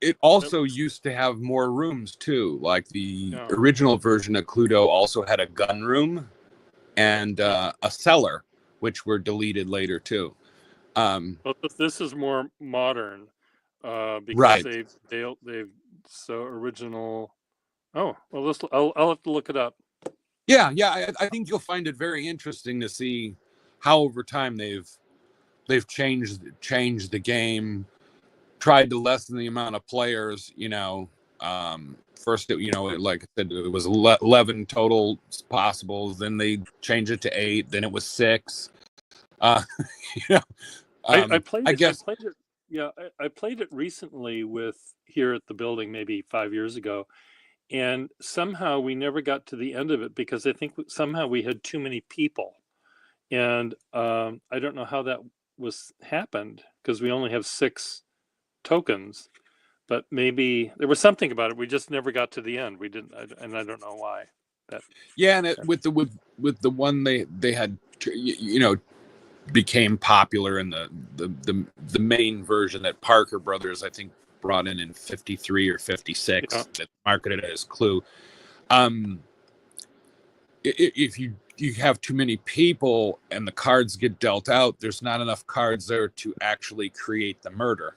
it also used to have more rooms too. Like the Yeah. original version of Cluedo also had a gun room and a cellar, which were deleted later too. Well, this is more modern, because Right. they've so original. Oh, well, I'll have to look it up. Yeah, I think you'll find it very interesting to see how over time they've changed the game, tried to lessen the amount of players. First, like I said, it was 11 total possibles. Then they changed it to 8. Then it was 6. You know, I played I it. guess. I played it. Yeah, I played it recently with here at the building, maybe 5 years ago, and somehow we never got to the end of it because I think somehow we had too many people, and I don't know how that was happened because we only have 6 tokens, but maybe there was something about it. We just never got to the end. We didn't, and I don't know why. That Yeah, and with the one they had, became popular in the main version that Parker Brothers, I think, brought in 53 or 56, Yeah. that marketed as Clue. If you have too many people and the cards get dealt out, there's not enough cards there to actually create the murder.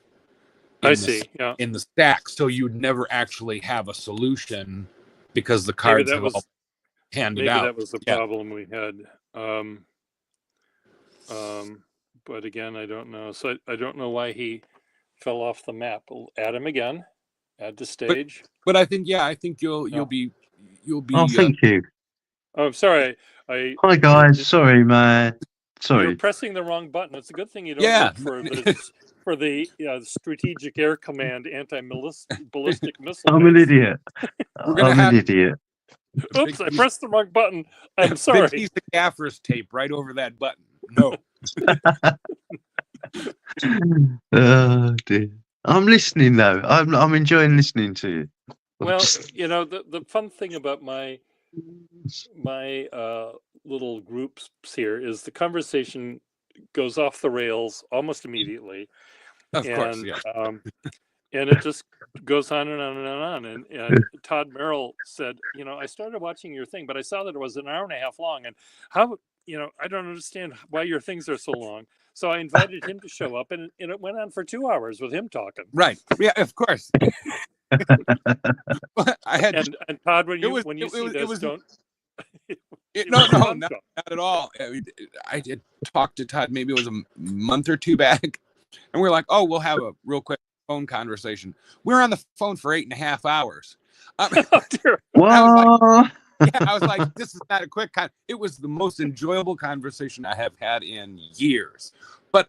Yeah. In the stack, so you'd never actually have a solution because the Maybe cards that have was all handed maybe out. that was the Yeah. problem we had. But again, I don't know. So I don't know why he fell off the map. We'll add him again. Add to stage. But I think you'll be Oh, thank you. Oh, I'm sorry. I Hi guys. Sorry, man. You're Sorry. pressing the wrong button. It's a good thing you don't Yeah. look for the Strategic Air Command anti-ballistic missile. I'm an base. idiot. We're gonna I'm have- an idiot. Oops! I pressed the wrong button. I'm sorry. Big piece of gaffer's tape right over that button. No. Oh dear. I'm listening though. I'm enjoying listening to you. Well, the fun thing about my little groups here is the conversation goes off the rails almost immediately, Of course, yeah. And it just goes on and on and on. And Todd Merrill said, I started watching your thing, but I saw that it was an hour and a half long, and how I don't understand why your things are so long. So I invited him to show up, and it went on for 2 hours with him talking. Right. Yeah, of course. I had And Todd, when you see this, don't. No, not at all. I did talk to Todd. Maybe it was a month or two back, and we're like, "Oh, we'll have a real quick phone conversation." We were on the phone for 8.5 hours. Oh, dear. What? I was like, "This is not a quick It was the most enjoyable conversation I have had in years." But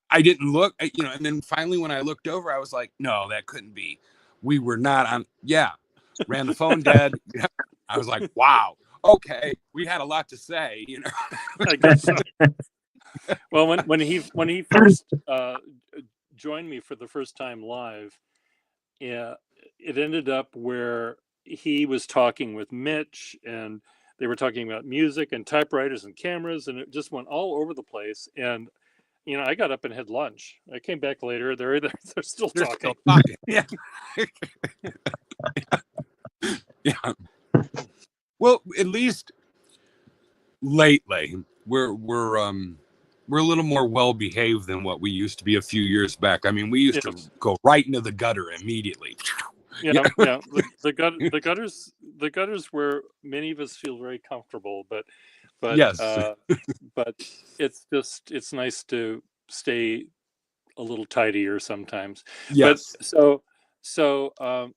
I didn't look, and then finally when I looked over, I was like, "No, that couldn't be. We were not on." Yeah, ran the phone dead. I was like, wow, okay, we had a lot to say, I guess so. Well, when he first joined me for the first time live, it ended up where he was talking with Mitch, and they were talking about music and typewriters and cameras, and it just went all over the place. And I got up and had lunch. I came back later. They're still talking. Yeah. Yeah. Well, at least lately we're a little more well behaved than what we used to be a few years back. I mean, we used to go right into the gutter immediately. Yeah. The gutters where many of us feel very comfortable, but yes, but it's nice to stay a little tidier sometimes. Yes. But so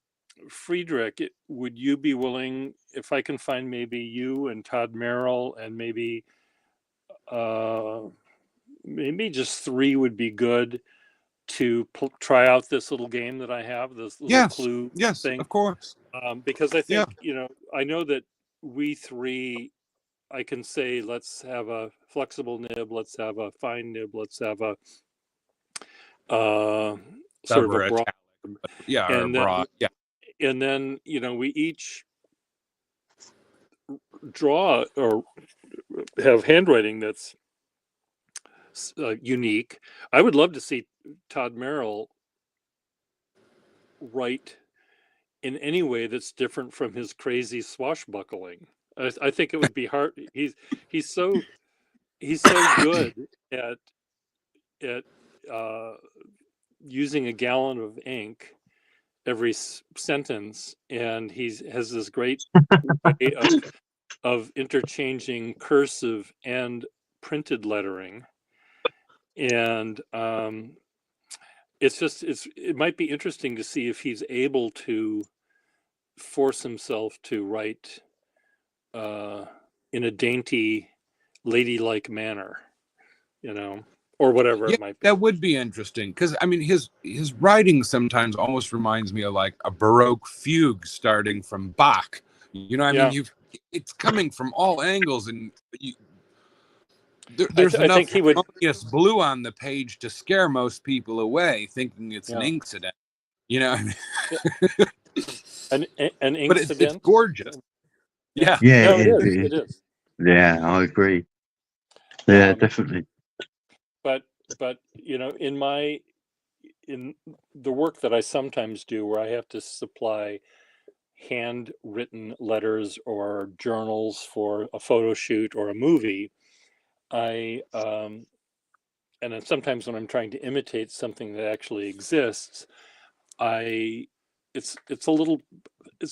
Friedrich, would you be willing, if I can find maybe you and Todd Merrill and maybe just 3 would be good to try out this little game that I have, this little clue thing? Of course. Because I think, I know that we 3, I can say, let's have a flexible nib, let's have a fine nib, let's have a sort of a broad. Yeah, and or broad. Yeah. And then, we each draw or have handwriting that's unique. I would love to see Todd Merrill write in any way that's different from his crazy swashbuckling. I think it would be hard. He's so good at at uh, using a gallon of ink every sentence, and has this great way of interchanging cursive and printed lettering, and it might be interesting to see if he's able to force himself to write in a dainty, ladylike manner, or whatever Yeah, it might be. that would be interesting, because I mean his writing sometimes almost reminds me of like a Baroque fugue starting from Bach. I mean, it's coming from all angles, and there's I enough think he would. harmonious blue on the page to scare most people away, thinking it's an incident. An but it's incident. gorgeous. Yeah. Yeah, No, it is. Yeah, I agree. Yeah, definitely. But in the work that I sometimes do, where I have to supply handwritten letters or journals for a photo shoot or a movie, and then sometimes when I'm trying to imitate something that actually exists, it's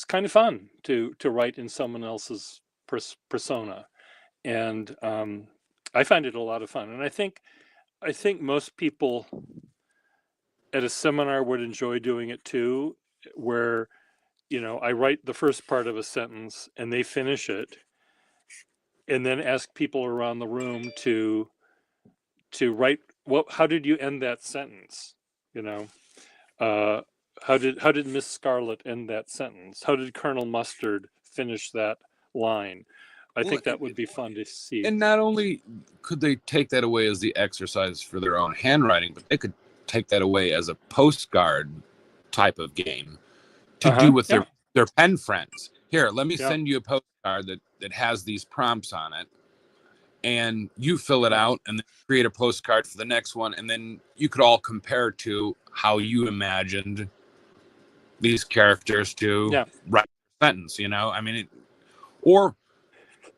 kind of fun to write in someone else's persona, and I find it a lot of fun. And I think most people at a seminar would enjoy doing it too, where I write the first part of a sentence and they finish it, and then ask people around the room to write, how did you end that sentence? How did Miss Scarlet end that sentence? How did Colonel Mustard finish that line? I think that would be fun to see. And not only could they take that away as the exercise for their own handwriting, but they could take that away as a postcard type of game to do with their pen friends. Here, let me send you a postcard that has these prompts on it, and you fill it out and then create a postcard for the next one, and then you could all compare to how you imagined these characters to write a sentence. I mean, or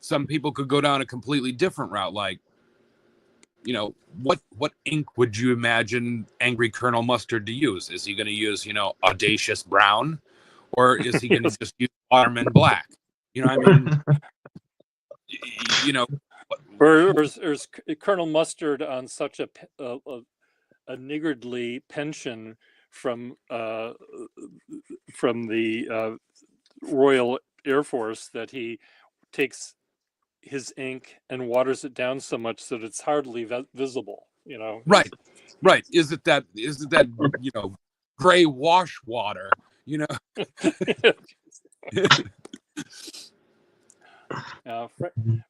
some people could go down a completely different route, like, what ink would you imagine Angry Colonel Mustard to use? Is he going to use, Audacious Brown, or is he going to just use Waterman Black? I mean, or is Colonel Mustard on such a niggardly pension from the Royal Air Force that he takes his ink and waters it down so much that it's hardly visible, Right. Is it that gray wash water,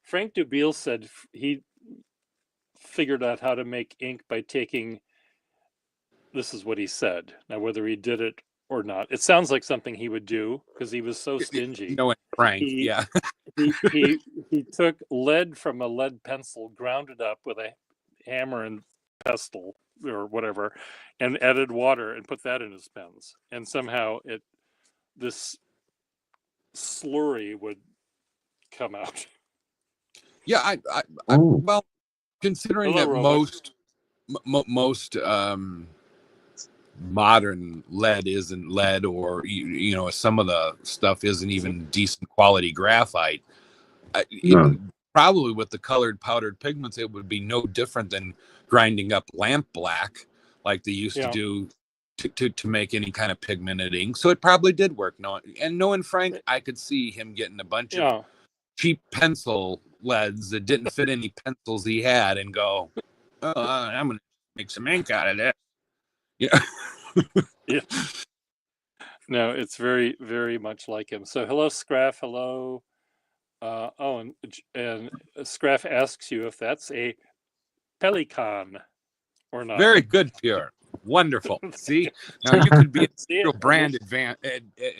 Frank Dubiel said he figured out how to make ink by taking, this is what he said, now whether he did it or not, it sounds like something he would do because he was so stingy. Frank, he took lead from a lead pencil, ground it up with a hammer and pestle or whatever, and added water and put that in his pens, and somehow this slurry would come out. Yeah, well, considering that most modern lead isn't lead, or some of the stuff isn't even decent quality graphite, probably with the colored powdered pigments, it would be no different than grinding up lamp black like they used to do to make any kind of pigmented ink. So it probably did work. Knowing Frank, I could see him getting a bunch of cheap pencil leads that didn't fit any pencils he had and go, I'm gonna make some ink out of that. Yeah. No, it's very, very much like him. So hello, Scraff. Hello. And Scraff asks you if that's a pelican or not. Very good, Pierre. Wonderful. See, now you could be a real brand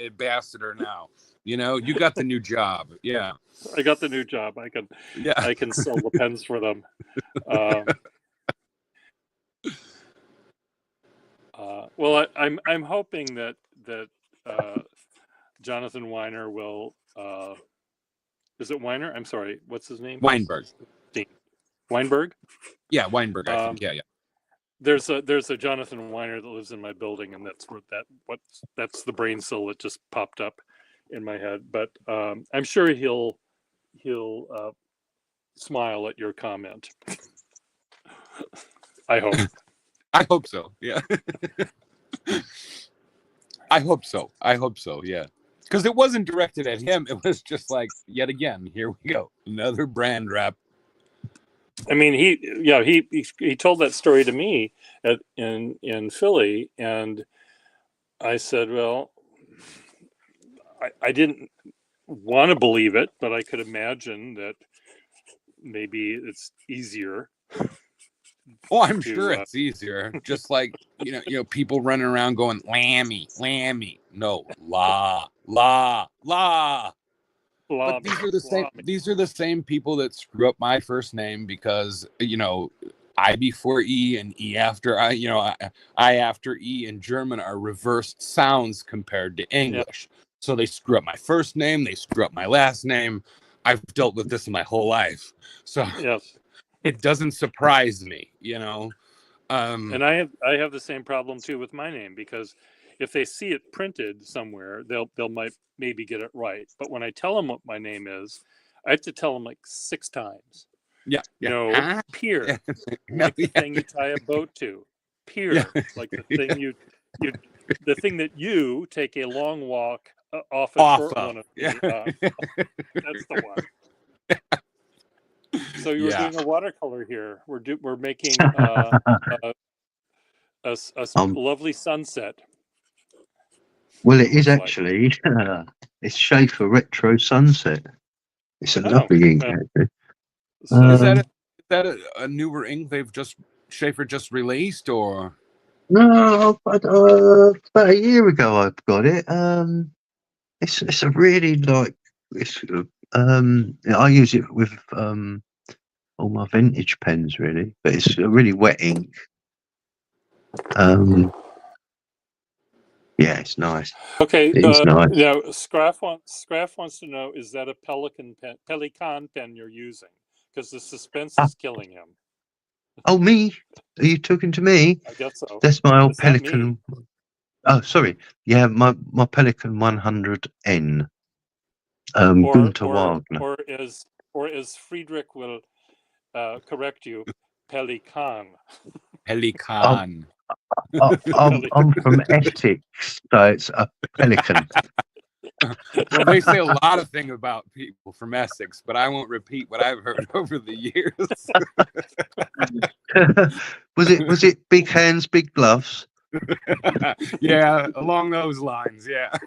ambassador now. You got the new job. Yeah, I got the new job. I can sell the pens for them. Well, I'm hoping that Jonathan Weiner will. Is it Weiner? I'm sorry. What's his name? Weinberg. Weinberg. Yeah, Weinberg. I think. Yeah. There's a Jonathan Weiner that lives in my building, and that's the brain cell that just popped up in my head. But I'm sure he'll smile at your comment. I hope. I hope so. Yeah. I hope so. Yeah. Because it wasn't directed at him. It was just like, yet again, here we go, another brand rep. I mean, he told that story to me in Philly, and I said, well, I didn't want to believe it, but I could imagine that maybe it's easier. Oh, I'm sure it's easier. Just like people running around going lammy. No, la. But these are the same people that screw up my first name because I before E and E after I, I after E in German are reversed sounds compared to English. Yeah. So they screw up my first name, they screw up my last name. I've dealt with this in my whole life. So yes. It doesn't surprise me, And I have the same problem too with my name, because if they see it printed somewhere, they'll maybe get it right. But when I tell them what my name is, I have to tell them like 6 times. Yeah. No, pier. Like the thing you tie a boat to. Pier. Like the thing the thing that you take a long walk off a short one. That's the one. So you were doing a watercolor here. We're making a lovely sunset. Well, it is actually. It's Schaefer Retro Sunset. It's a lovely ink. Actually. Is that a newer ink Schaefer just released, or? No, about a year ago I got it. It's a really I use it with all my vintage pens really, but it's a really wet ink. Yeah, it's nice. Okay, it's nice. Now Scraff wants to know, is that a Pelican pen you're using? Because the suspense is killing him. Oh, me? Are you talking to me? I guess so. That's my old Pelican. Oh, sorry. Yeah, my Pelican 100N. Gunter Wagner. Or as Friedrich will correct you, Pelican. Pelican. I'm from Essex, so it's a Pelican. Well, they say a lot of things about people from Essex, but I won't repeat what I've heard over the years. Was it big hands, big gloves? Yeah, along those lines, yeah.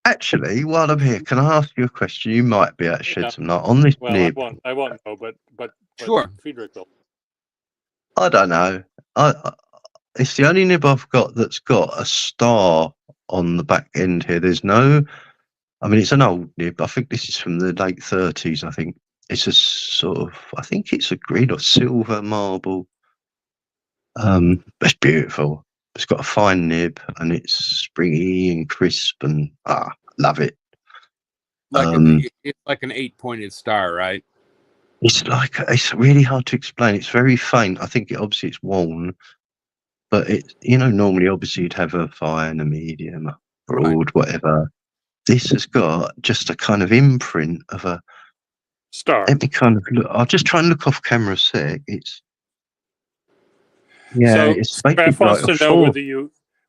Actually, while I'm here, can I ask you a question? You might be able to shed some light on this nib. I won't know, but sure. Friedrich will. I don't know. It's the only nib I've got that's got a star on the back end here. There's no. I mean, it's an old nib. I think this is from the late 30s. I think it's a sort of. I think it's a green or silver marble. It's beautiful. It's got a fine nib and it's springy and crisp and love it. It's like an 8-pointed star, right? It's really hard to explain. It's very faint. I think it's worn, but it normally obviously you'd have a fine, a medium, a broad, whatever. This has got just a kind of imprint of a star. Let me kind of look. I'll just try and look off camera a sec. It's it's basically Scraff wants to know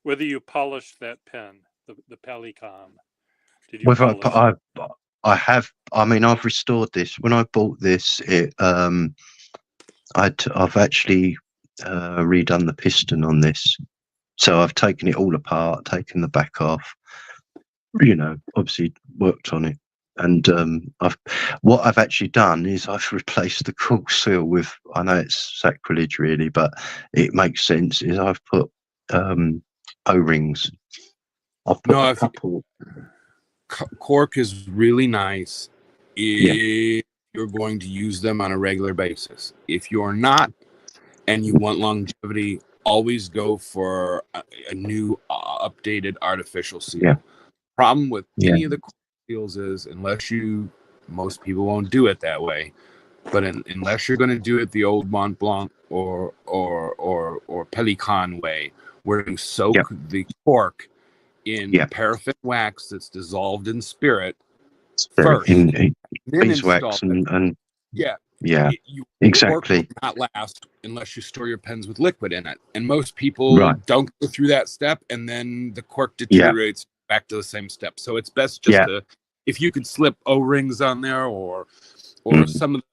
whether you polished that pen, the Pelican. Did you polish it? I have. I mean, I've restored this. When I bought this, I've actually redone the piston on this, so I've taken it all apart, taken the back off. Obviously worked on it, and what I've actually done is I've replaced the cork seal with. I know it's sacrilege, really, but it makes sense. Is I've put O-rings. I've put a couple. Cork is really nice if you're going to use them on a regular basis. If you're not and you want longevity, always go for a new updated artificial seal. Yeah. Problem with Yeah. any of the seals is most people won't do it that way. But unless you're going to do it the old Mont Blanc or Pelican way, where you soak the cork in paraffin wax that's dissolved in spirit first, in then install beeswax it. and Yeah, cork exactly. will not last unless you store your pens with liquid in it, and most people don't go through that step, and then the cork deteriorates back to the same step. So it's best just to, if you could slip O-rings on there, or some of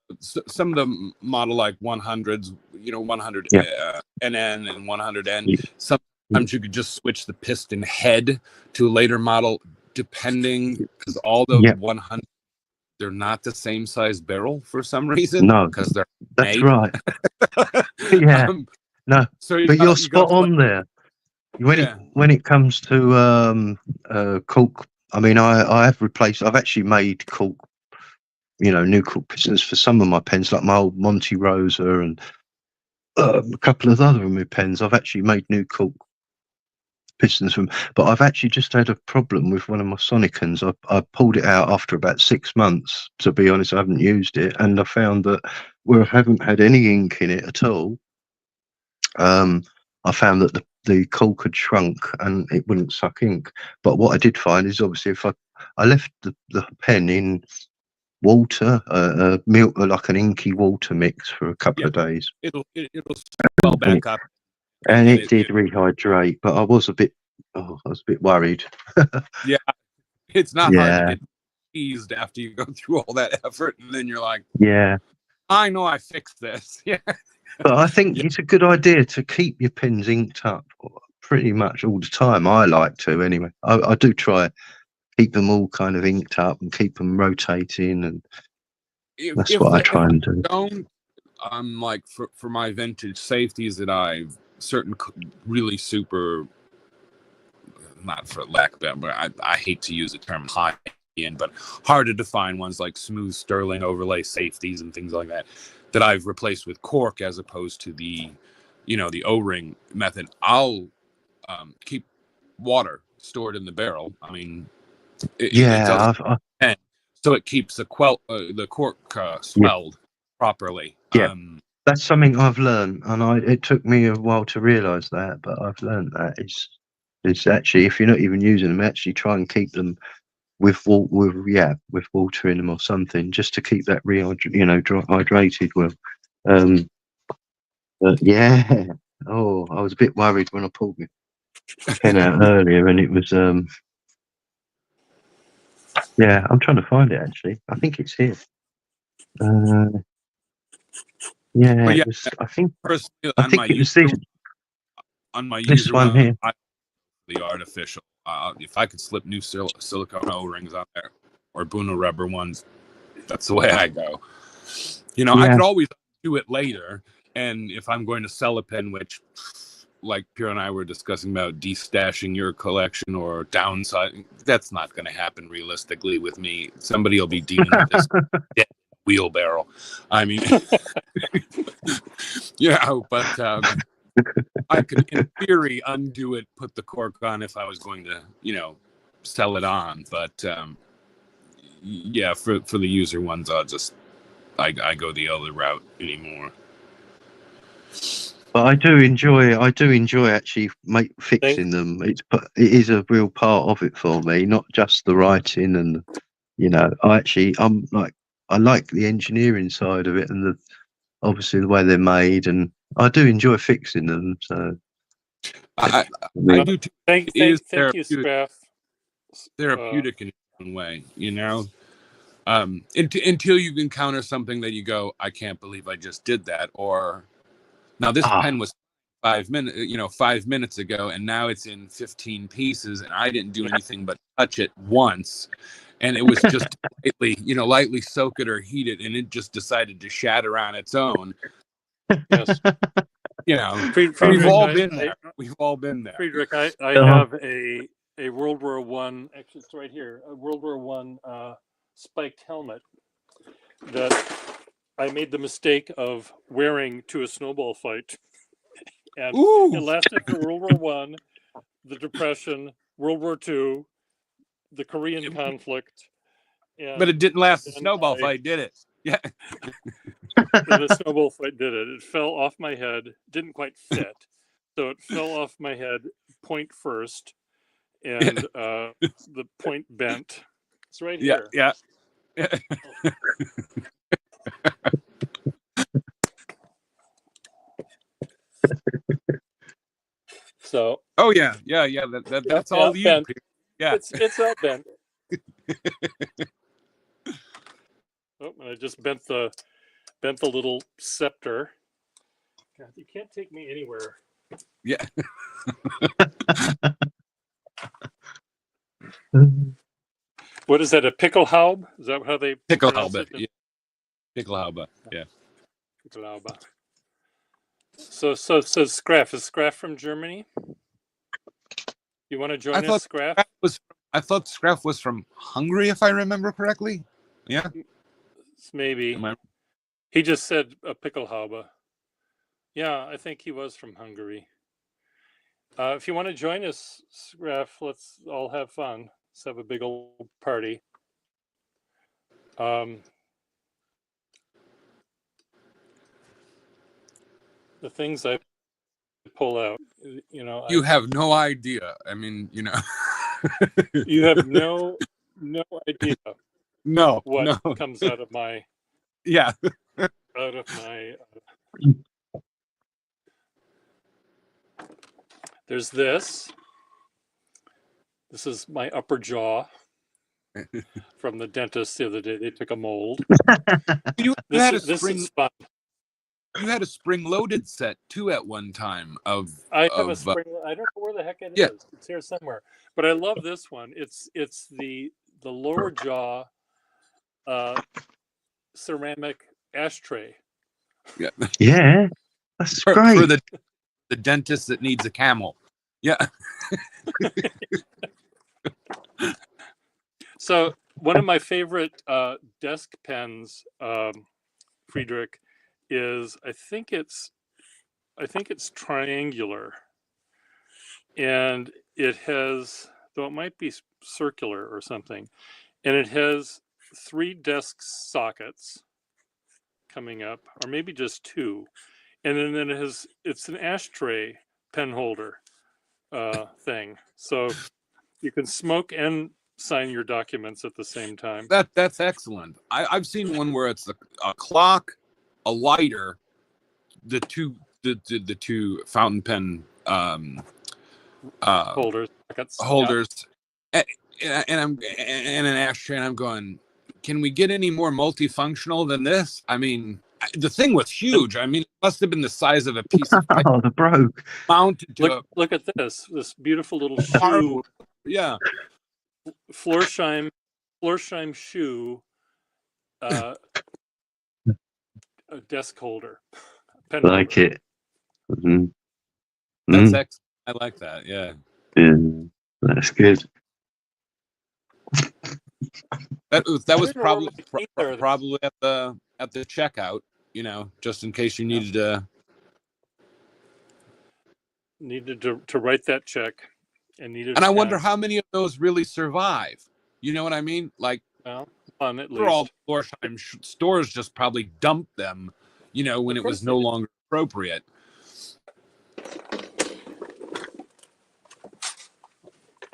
the model like 100s, 100 NN and 100N. Sometimes you could just switch the piston head to a later model, depending, because all the 100, they're not the same size barrel for some reason. No, because they're that's made. right. No, so but you're spot on there. When it comes to cork, I mean, I've actually made cork, new cork pistons for some of my pens, like my old Monte Rosa and a couple of other of my pens. I've actually made new cork pistons from, but I've actually just had a problem with one of my Sonicans. I pulled it out after about 6 months. To be honest, I haven't used it, and I found that where I haven't had any ink in it at all, I found that the cork had shrunk and it wouldn't suck ink. But what I did find is, obviously, if I left the pen in water, milk, like an inky water mix, for a couple of days, it'll swell back up. And it did rehydrate, but I was a bit worried. Yeah, it's not hard to get teased after you go through all that effort, and then you're like, I know I fixed this. But I think it's a good idea to keep your pens inked up pretty much all the time. I like to, anyway. I do try keep them all kind of inked up and keep them rotating, and that's what I try and do. Like for my vintage safeties that I've certain really super, not for lack of better, but I hate to use the term high end, but hard to define ones like smooth sterling overlay safeties and things like that I've replaced with cork as opposed to the the O-ring method. I'll keep water stored in the barrel. I mean, so it keeps the cork swelled properly. That's something I've learned, and it took me a while to realize that, but I've learned that it's actually, if you're not even using them, actually try and keep them with water in them or something, just to keep that hydrated well. But I was a bit worried when I pulled my pen out earlier, and it was I'm trying to find it, actually. I think it's here. I think it was this. On my this one here. The artificial. If I could slip new silicone O-rings on there, or Bruno rubber ones, that's the way I go. I could always do it later, and if I'm going to sell a pen, which, like Pierre and I were discussing about destashing your collection or downsizing, that's not going to happen realistically with me. Somebody will be dealing with this wheelbarrow. I mean, but I could, in theory, undo it, put the cork on if I was going to, sell it on. But for the user ones, I go the other route anymore. But I do enjoy actually fixing them. It is a real part of it for me, not just the writing and I like the engineering side of it, and obviously the way they're made, and I do enjoy fixing them. So I do too. Thank you, Spraff. Therapeutic in its own way, until you encounter something that you go, I can't believe I just did that, or now this pen was 5 minutes ago, and now it's in 15 pieces, and I didn't do anything but touch it once, and it was just lightly soak it or heat it, and it just decided to shatter on its own. Yes. We've all been there. We've all been there. Friedrich, I have a World War I, actually it's right here, a World War I spiked helmet that I made the mistake of wearing to a snowball fight. and it Ooh, lasted for World War One, the Depression, World War Two, the Korean conflict, and but it didn't last the then snowball fight, did it? Yeah. then the snowball fight did it. It fell off my head, didn't quite fit, so it fell off my head point first, and the point bent. It's right Yeah. here. Yeah. So Oh yeah. Yeah. Yeah. That's all you. bent. Yeah. It's all bent. Oh, and I just bent the little scepter. God, you can't take me anywhere. Yeah. What is that? A pickelhaube? Is that how they pronounce Pickelhaube. it? Yeah. Pickelhaube. Yeah. Pickelhaube. So Scraff. Is Scraff from Germany? You want to join us, Scraff? I thought Scraff was from Hungary, if I remember correctly. Yeah. Maybe. He just said a pickelhaube. Yeah, I think he was from Hungary. If you want to join us, Scraff, let's all have fun. Let's have a big old party. The things I pull out, You have no idea. I mean, you have no idea no, what no. comes out of my Yeah. There's this. This is my upper jaw from the dentist the other day. They took a mold. You This had a is spring. fun. You had a spring-loaded set too at one time. I have a spring. I don't know where the heck it Yeah. is. It's here somewhere. But I love this one. It's the lower jaw ceramic ashtray. Yeah. Yeah, that's For great. the dentist that needs a camel. Yeah. So one of my favorite desk pens, Friedrich, is I think it's triangular, and it has, though it might be circular or something, and it has 3 desk sockets coming up, or maybe just 2, and then it's an ashtray pen holder thing, so you can smoke and sign your documents at the same time. That's excellent. I've seen one where it's a clock, a lighter, the two fountain pen Holders, sockets, holders, and an ashtray, and I'm going, can we get any more multifunctional than this? I mean, the thing was huge. I mean, it must have been the size of a piece of paper Oh, the broke. mounted to Look at this beautiful little a shoe, hardwood. Yeah. Florsheim shoe, a desk holder, pen Like holder. it. Mhm. That's Mm, excellent. I like that. Yeah. yeah, that's good. That was didn't probably really either. probably at the checkout, just in case you needed to. Needed to write that check, and needed. And I wonder how many of those really survive. You know what I mean? Like, one at they're all least. Florsheim stores just probably dumped them, when it was no longer appropriate.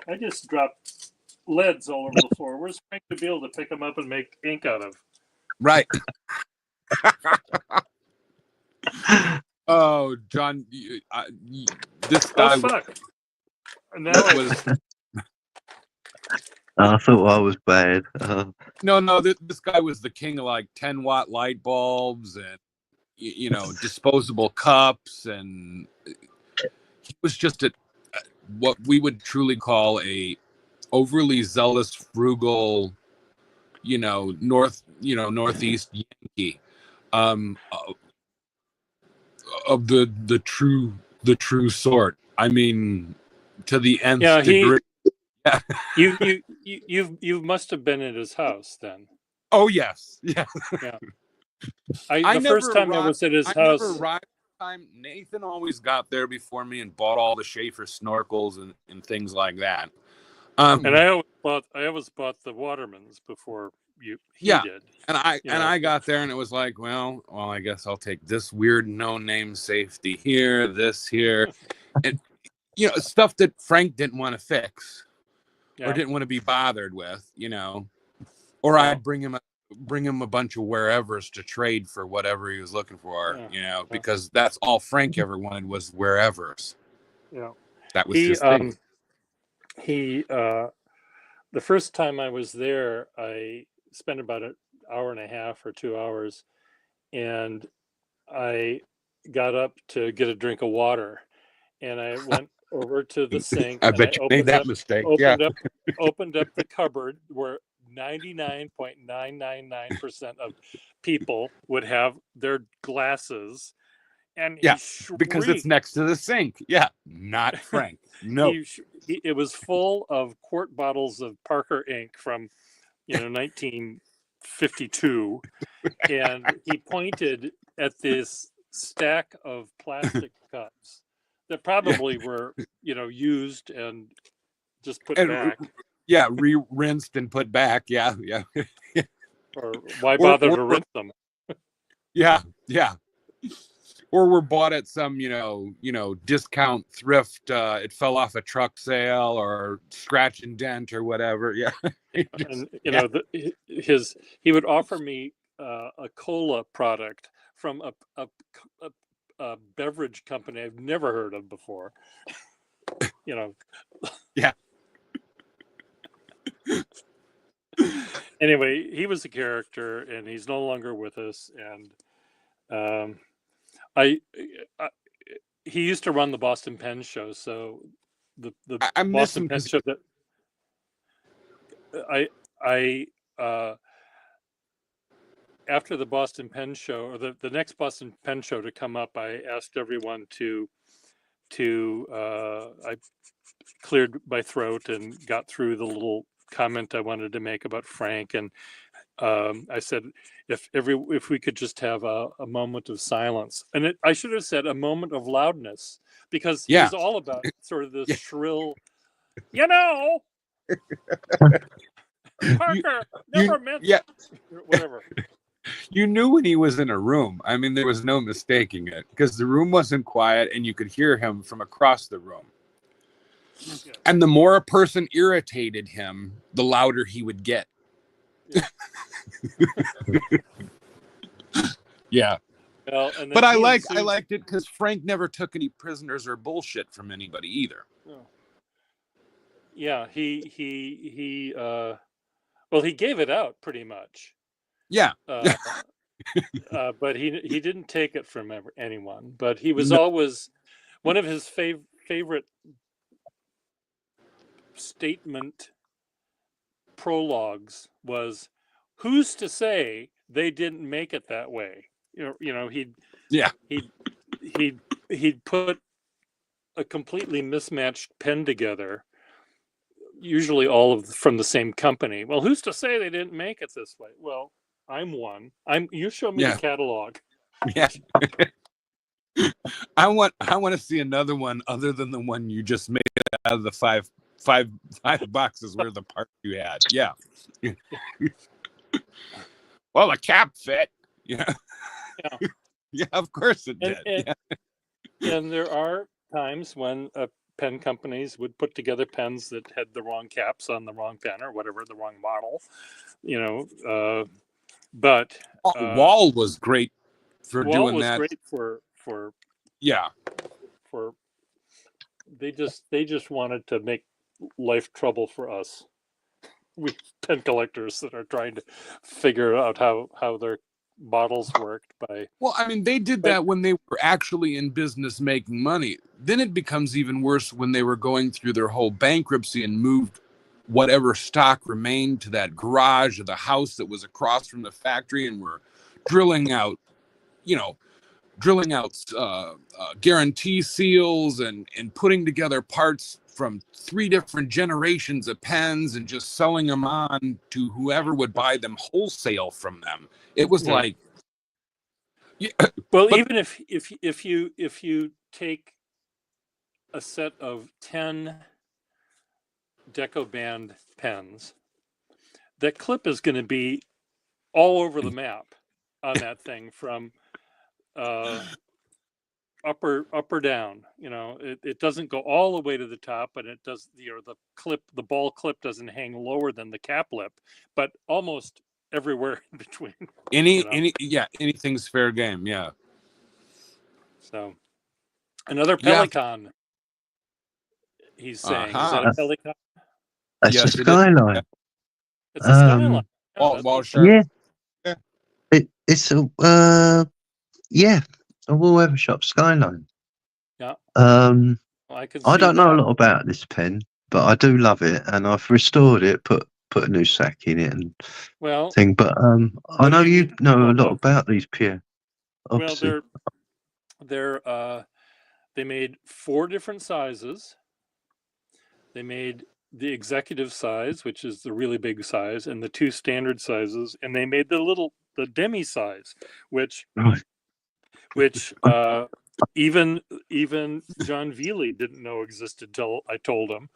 I just dropped leads all over the floor. Where's Frank to be able to pick them up and make ink out of? Right. Oh, John, this guy Oh fuck! And now was I thought I was bad. no. This guy was the king of like 10-watt light bulbs and disposable cups, and he was just what we would truly call a overly zealous, frugal, northeast Yankee, of the true sort. I mean, to the nth degree. Yeah. You must have been at his house then. Oh yes, yeah. The first time I was at his house. Never arrived time, Nathan always got there before me and bought all the Schaefer snorkels and things like that. And I always bought the Watermans before he did. And I got there and it was like, well, I guess I'll take this weird no-name safety here, this here, and stuff that Frank didn't want to fix or didn't want to be bothered with, or I'd bring him a bunch of wherevers to trade for whatever he was looking for, because that's all Frank ever wanted was wherevers. Yeah, that was his thing. The first time I was there, I spent about an hour and a half or 2 hours, and I got up to get a drink of water, and I went over to the sink. I bet you made that mistake. Opened up the cupboard where 99.999% of people would have their glasses, and because it's next to the sink. Yeah, not Frank. No, it was full of quart bottles of Parker ink from 1952, and he pointed at this stack of plastic cups that probably were used and just put back. Yeah, rinsed and put back. Yeah. Or why bother to rinse them? Yeah. Or were bought at some, discount thrift. It fell off a truck sale or scratch and dent or whatever. Yeah. And he would offer me a cola product from a beverage company I've never heard of before. Yeah. Anyway, he was a character, and he's no longer with us. And he used to run the Boston Pen Show, so the Boston Pen Show that I after the Boston Pen Show, or the next Boston Pen Show to come up, I asked everyone to I cleared my throat and got through the little comment I wanted to make about Frank, and I said if we could just have a moment of silence, and I should have said a moment of loudness, because he was all about sort of this shrill, Parker never meant whatever. You knew when he was in a room. I mean, there was no mistaking it, because the room wasn't quiet and you could hear him from across the room. Yeah. And the more a person irritated him, the louder he would get. Yeah. Well, but I liked it because Frank never took any prisoners or bullshit from anybody either. Oh. Yeah, he gave it out pretty much. Yeah. But he didn't take it from anyone. But he was always one of his favorite statement prologues was, "Who's to say they didn't make it that way?" He'd put a completely mismatched pen together, usually all from the same company. Well, who's to say they didn't make it this way? Well, I'm one. You show me the catalog. Yeah. I want to see another one other than the one you just made out of the five boxes where the part you had. Yeah. Well, the cap fit. Yeah. Yeah, of course it did. And there are times when pen companies would put together pens that had the wrong caps on the wrong pen or whatever, the wrong model, but Wall was great for doing that. Wall was great for they just wanted to make life trouble for us, we pen collectors that are trying to figure out how their bottles worked. They did that when they were actually in business making money. Then it becomes even worse when they were going through their whole bankruptcy and moved whatever stock remained to that garage or the house that was across from the factory, and were drilling out guarantee seals and putting together parts from 3 different generations of pens and just selling them on to whoever would buy them wholesale from them. It was like Well, But- even if you take a set of 10 DecoBand pens, that clip is going to be all over the map on that thing from up or down. You know, it doesn't go all the way to the top, but it does. The ball clip doesn't hang lower than the cap lip, but almost everywhere in between. You know? Anything's fair game. Yeah. So another Yeah. Pelican. He's saying, is that Uh-huh. a Pelican? That's Yes, a it is. Skyline. It's a Skyline. Well, that's well, what- sure. Yeah. It's a yeah, a Wool Evershop Skyline. Yeah. I can. I see don't know a that. lot about this pen, but I do love it, and I've restored it, put a new sack in it and Well, thing. But I what know do you you need know a more lot of? about these, Pierre. Well, Obviously. they made 4 different sizes. They made the executive size, which is the really big size, and the 2 standard sizes, and they made the demi size, which Right. even John Veely didn't know existed till I told him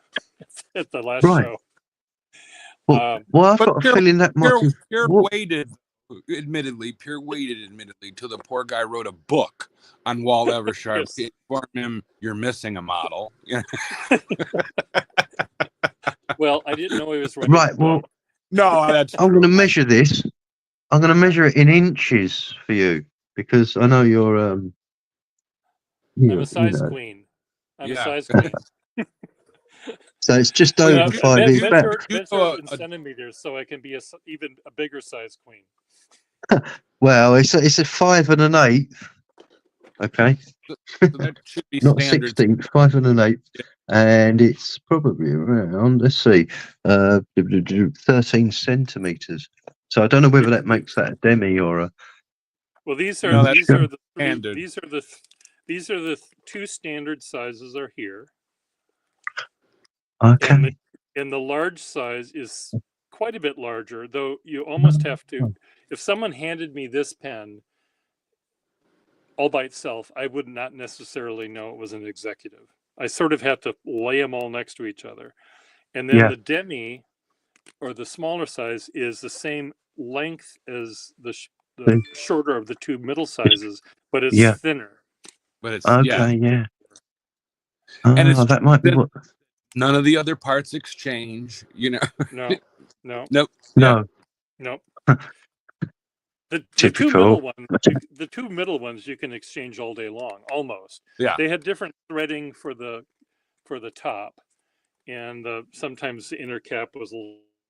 at the last Right. show. Well, I've But got a feeling that might be. Pierre What- waited admittedly till the poor guy wrote a book on Walt Eversharp Yes. to inform him you're missing a model. Yeah. Well, I didn't know he was writing. Right. a Well, book. No, that's I'm true. going to measure this. I'm going to measure it in inches for you because I know you're I'm a size queen. I'm Yeah. a size queen. So it's just Well, over you- 5 you- inches. Measure you it go in centimeters, so I can be even a bigger size queen. Well, it's a 5 and an 1/8. Okay, So that should be not standard. 16, 5 and an 1/8, and it's probably around. Let's see, 13 centimeters. So I don't know whether that makes that a demi or a. Well, these No, are that's these are the standard. these are the 2 standard sizes are here, Okay. and the large size is quite a bit larger. Though you almost have to. If someone handed me this pen all by itself, I would not necessarily know it was an executive. I sort of have to lay them all next to each other, and then Yeah. the demi or the smaller size is the same length as the shorter of the 2 middle sizes, but it's Yeah. thinner. But it's Okay. Yeah. And it's That might be then- what. none of the other parts exchange. You know, No, no, nope. No. no. The 2 Typical. middle ones you can exchange all day long, almost. Yeah. They had different threading for the top, and sometimes the inner cap was a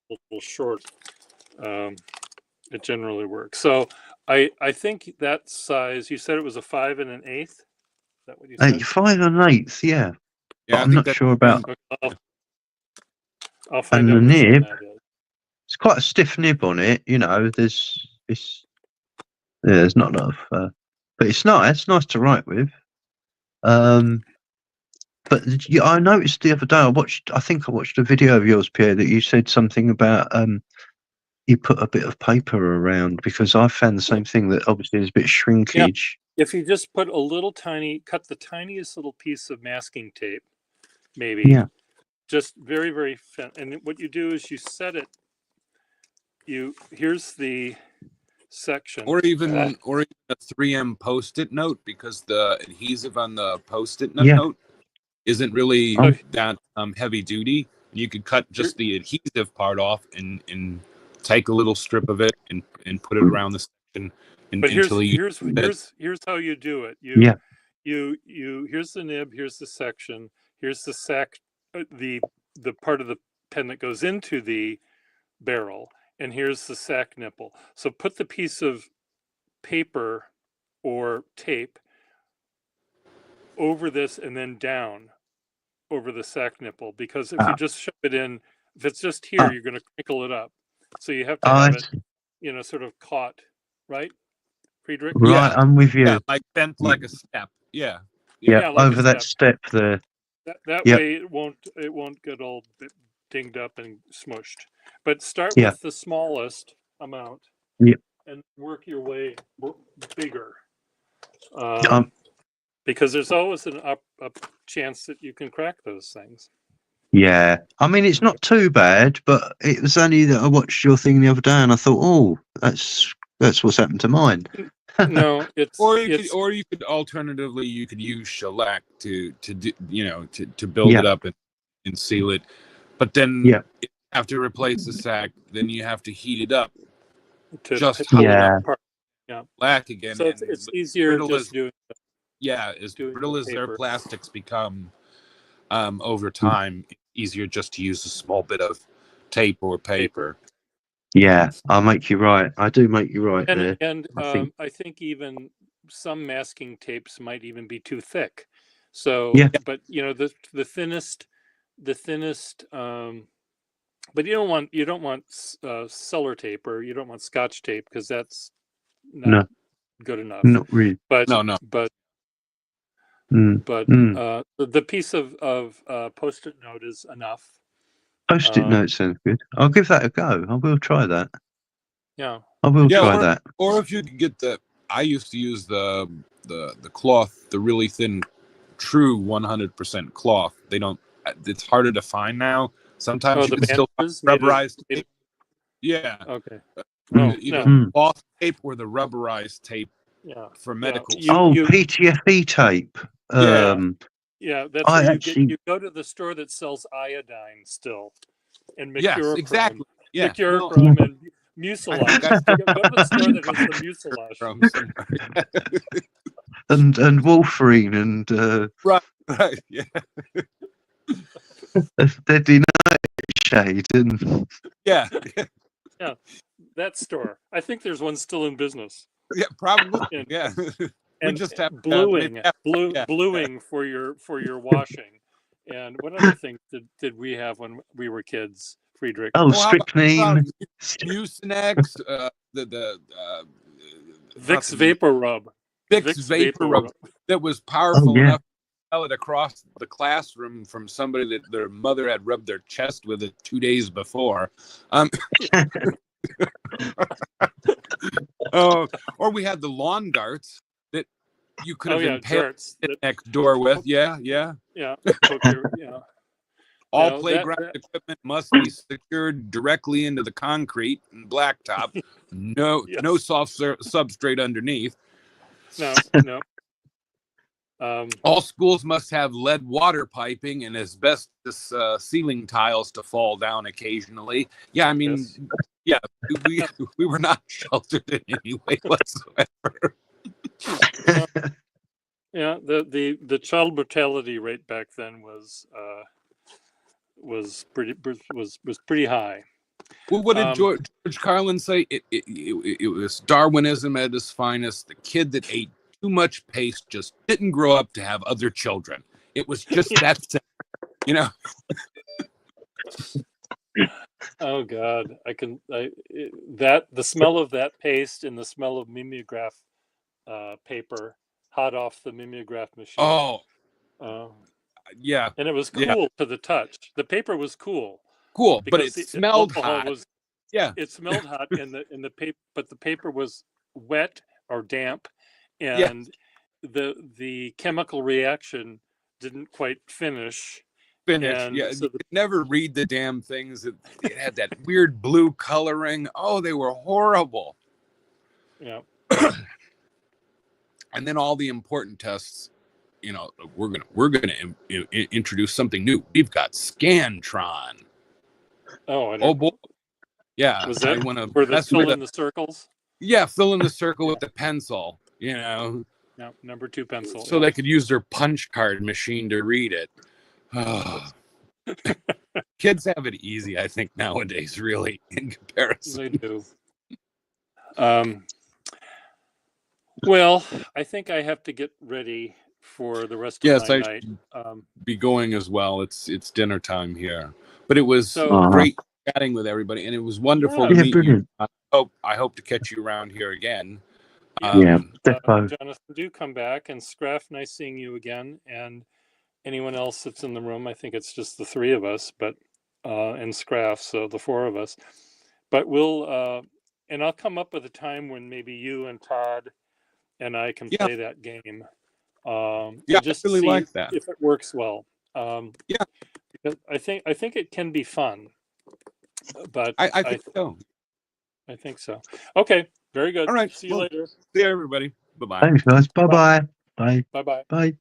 little short. It generally works. So I think that size. You said it was a 5 and an 1/8. Is that what you said? 5 and 1/8. Yeah. Yeah, But I I'm think not that's sure about. Okay, I'll find And out the which one nib? that is. It's quite a stiff nib on it. You know, there's not enough, but it's nice. Nice to write with. But I noticed the other day. I think I watched a video of yours, Pierre, that you said something about you put a bit of paper around because I found the same thing. That obviously there's a bit of shrinkage. If you just put cut the tiniest little piece of masking tape, maybe. Yeah. Just very, very thin. And what you do is you set it. Here's the section. or even a 3M Post-it note, because the adhesive on the Post-it Yeah. note isn't really Oh. that heavy duty. You could cut just the adhesive part off and take a little strip of it and put it around the section But until you here's how you do it. Yeah. Here's the nib. Here's the section. Here's the sack. The part of the pen that goes into the barrel, and here's the sack nipple. So put the piece of paper or tape over this and then down over the sack nipple, because if you just shove it in, if it's just here, you're going to crinkle it up. So you have to have it, sort of caught, right, Friedrich? Right, Yeah. I'm with you. yeah, like bent like a step. Yeah. Yeah, like a over that step there. That Yep. way it won't get all dinged up and smushed. But start Yeah. with the smallest amount. Yep. And work your way bigger. Um, because there's always a chance that you can crack those things. yeah, I mean it's not too bad, but it was only that I watched your thing the other day and I thought, oh, that's what's happened to mine. No, Or you could alternatively you could use shellac to do, to build Yeah. it up and seal it, but then Yeah. if you have to replace the sack, then you have to heat it up to just pull it Yeah. apart. black again. So and it's easier brittle just as doing. as doing brittle the as their paper. plastics become over time, it's easier just to use a small bit of tape or paper. Yeah, I'll make you right. I do make you right there. And I I think even some masking tapes might even be too thick. So, Yeah. but the thinnest, but you don't want cellar tape, or you don't want Scotch tape, because that's not No. good enough. Not really. But No. but Mm. but Mm. the piece of Post-it note is enough. Post-it notes sounds good. I'll give that a go. I will try that. Yeah. I will try or, that. Or if you could get I used to use the cloth, the really thin, true 100% cloth. It's harder to find now. Sometimes you can still find rubberized tape. Yeah. Okay. No, Either no. cloth tape or the rubberized tape Yeah. for medical. PTFE tape. Yeah, that's I where actually you go to the store that sells iodine still, and mercurochrome. Yes, exactly. Yeah. Mercurochrome and mucilage. Go to the store that has the mucilage. and Warfarine and right. Yeah. Deadly Nightshade and Yeah. Yeah, that store. I think there's one still in business. Yeah, probably. Yeah. And just have bluing for your washing. And what other things did we have when we were kids, Friedrich? Strychnine, Mucinex, the Vicks Vapor Rub. Vicks Vapor Rub that was powerful enough to tell it across the classroom from somebody that their mother had rubbed their chest with it 2 days before. Or we had the lawn darts that you could have impaled next door with. Yeah. All playground equipment must be secured directly into the concrete and blacktop. No soft substrate underneath. No. All schools must have lead water piping and asbestos ceiling tiles to fall down occasionally. Yeah, I mean, we were not sheltered in any way whatsoever. Yeah, the child mortality rate back then was pretty high. Well, what did George Carlin say? It was Darwinism at its finest. The kid that ate too much paste just didn't grow up to have other children. It was just that simple, Oh God, the smell of that paste and the smell of mimeograph paper hot off the mimeograph machine. Oh, yeah. And it was cool to the touch. The paper was cool. Cool, but it smelled hot. It smelled hot, and the paper, but the paper was wet or damp, and the chemical reaction didn't quite finish. So you could never read the damn things. It had that weird blue coloring. Oh, they were horrible. Yeah. And then all the important tests. We're gonna introduce something new. We've got Scantron. Oh boy. Yeah. Was that where they fill in the circles? Yeah, fill in the circle with the pencil. Yeah, number 2 pencil. So they could use their punch card machine to read it. Oh. Kids have it easy, I think, nowadays, really, in comparison. They do. Well, I think I have to get ready for the rest of my night. Be going as well. It's dinner time here. But it was great chatting with everybody, and it was wonderful to meet you. I hope to catch you around here again. Jonathan, do come back, and Scraff, nice seeing you again, and anyone else that's in the room. I think it's just the 3 of us, but and Scraff, so the 4 of us. But we'll and I'll come up with a time when maybe you and Todd and I can Yeah. play that game. Yeah, and just I really see like that. if it works well. Yeah. Because I think it can be fun, but I think so. I think so. Okay, very good. All right. See you Well, later. see you, everybody. Bye bye. Thanks, guys. Bye. Bye-bye. Bye. Bye bye. Bye.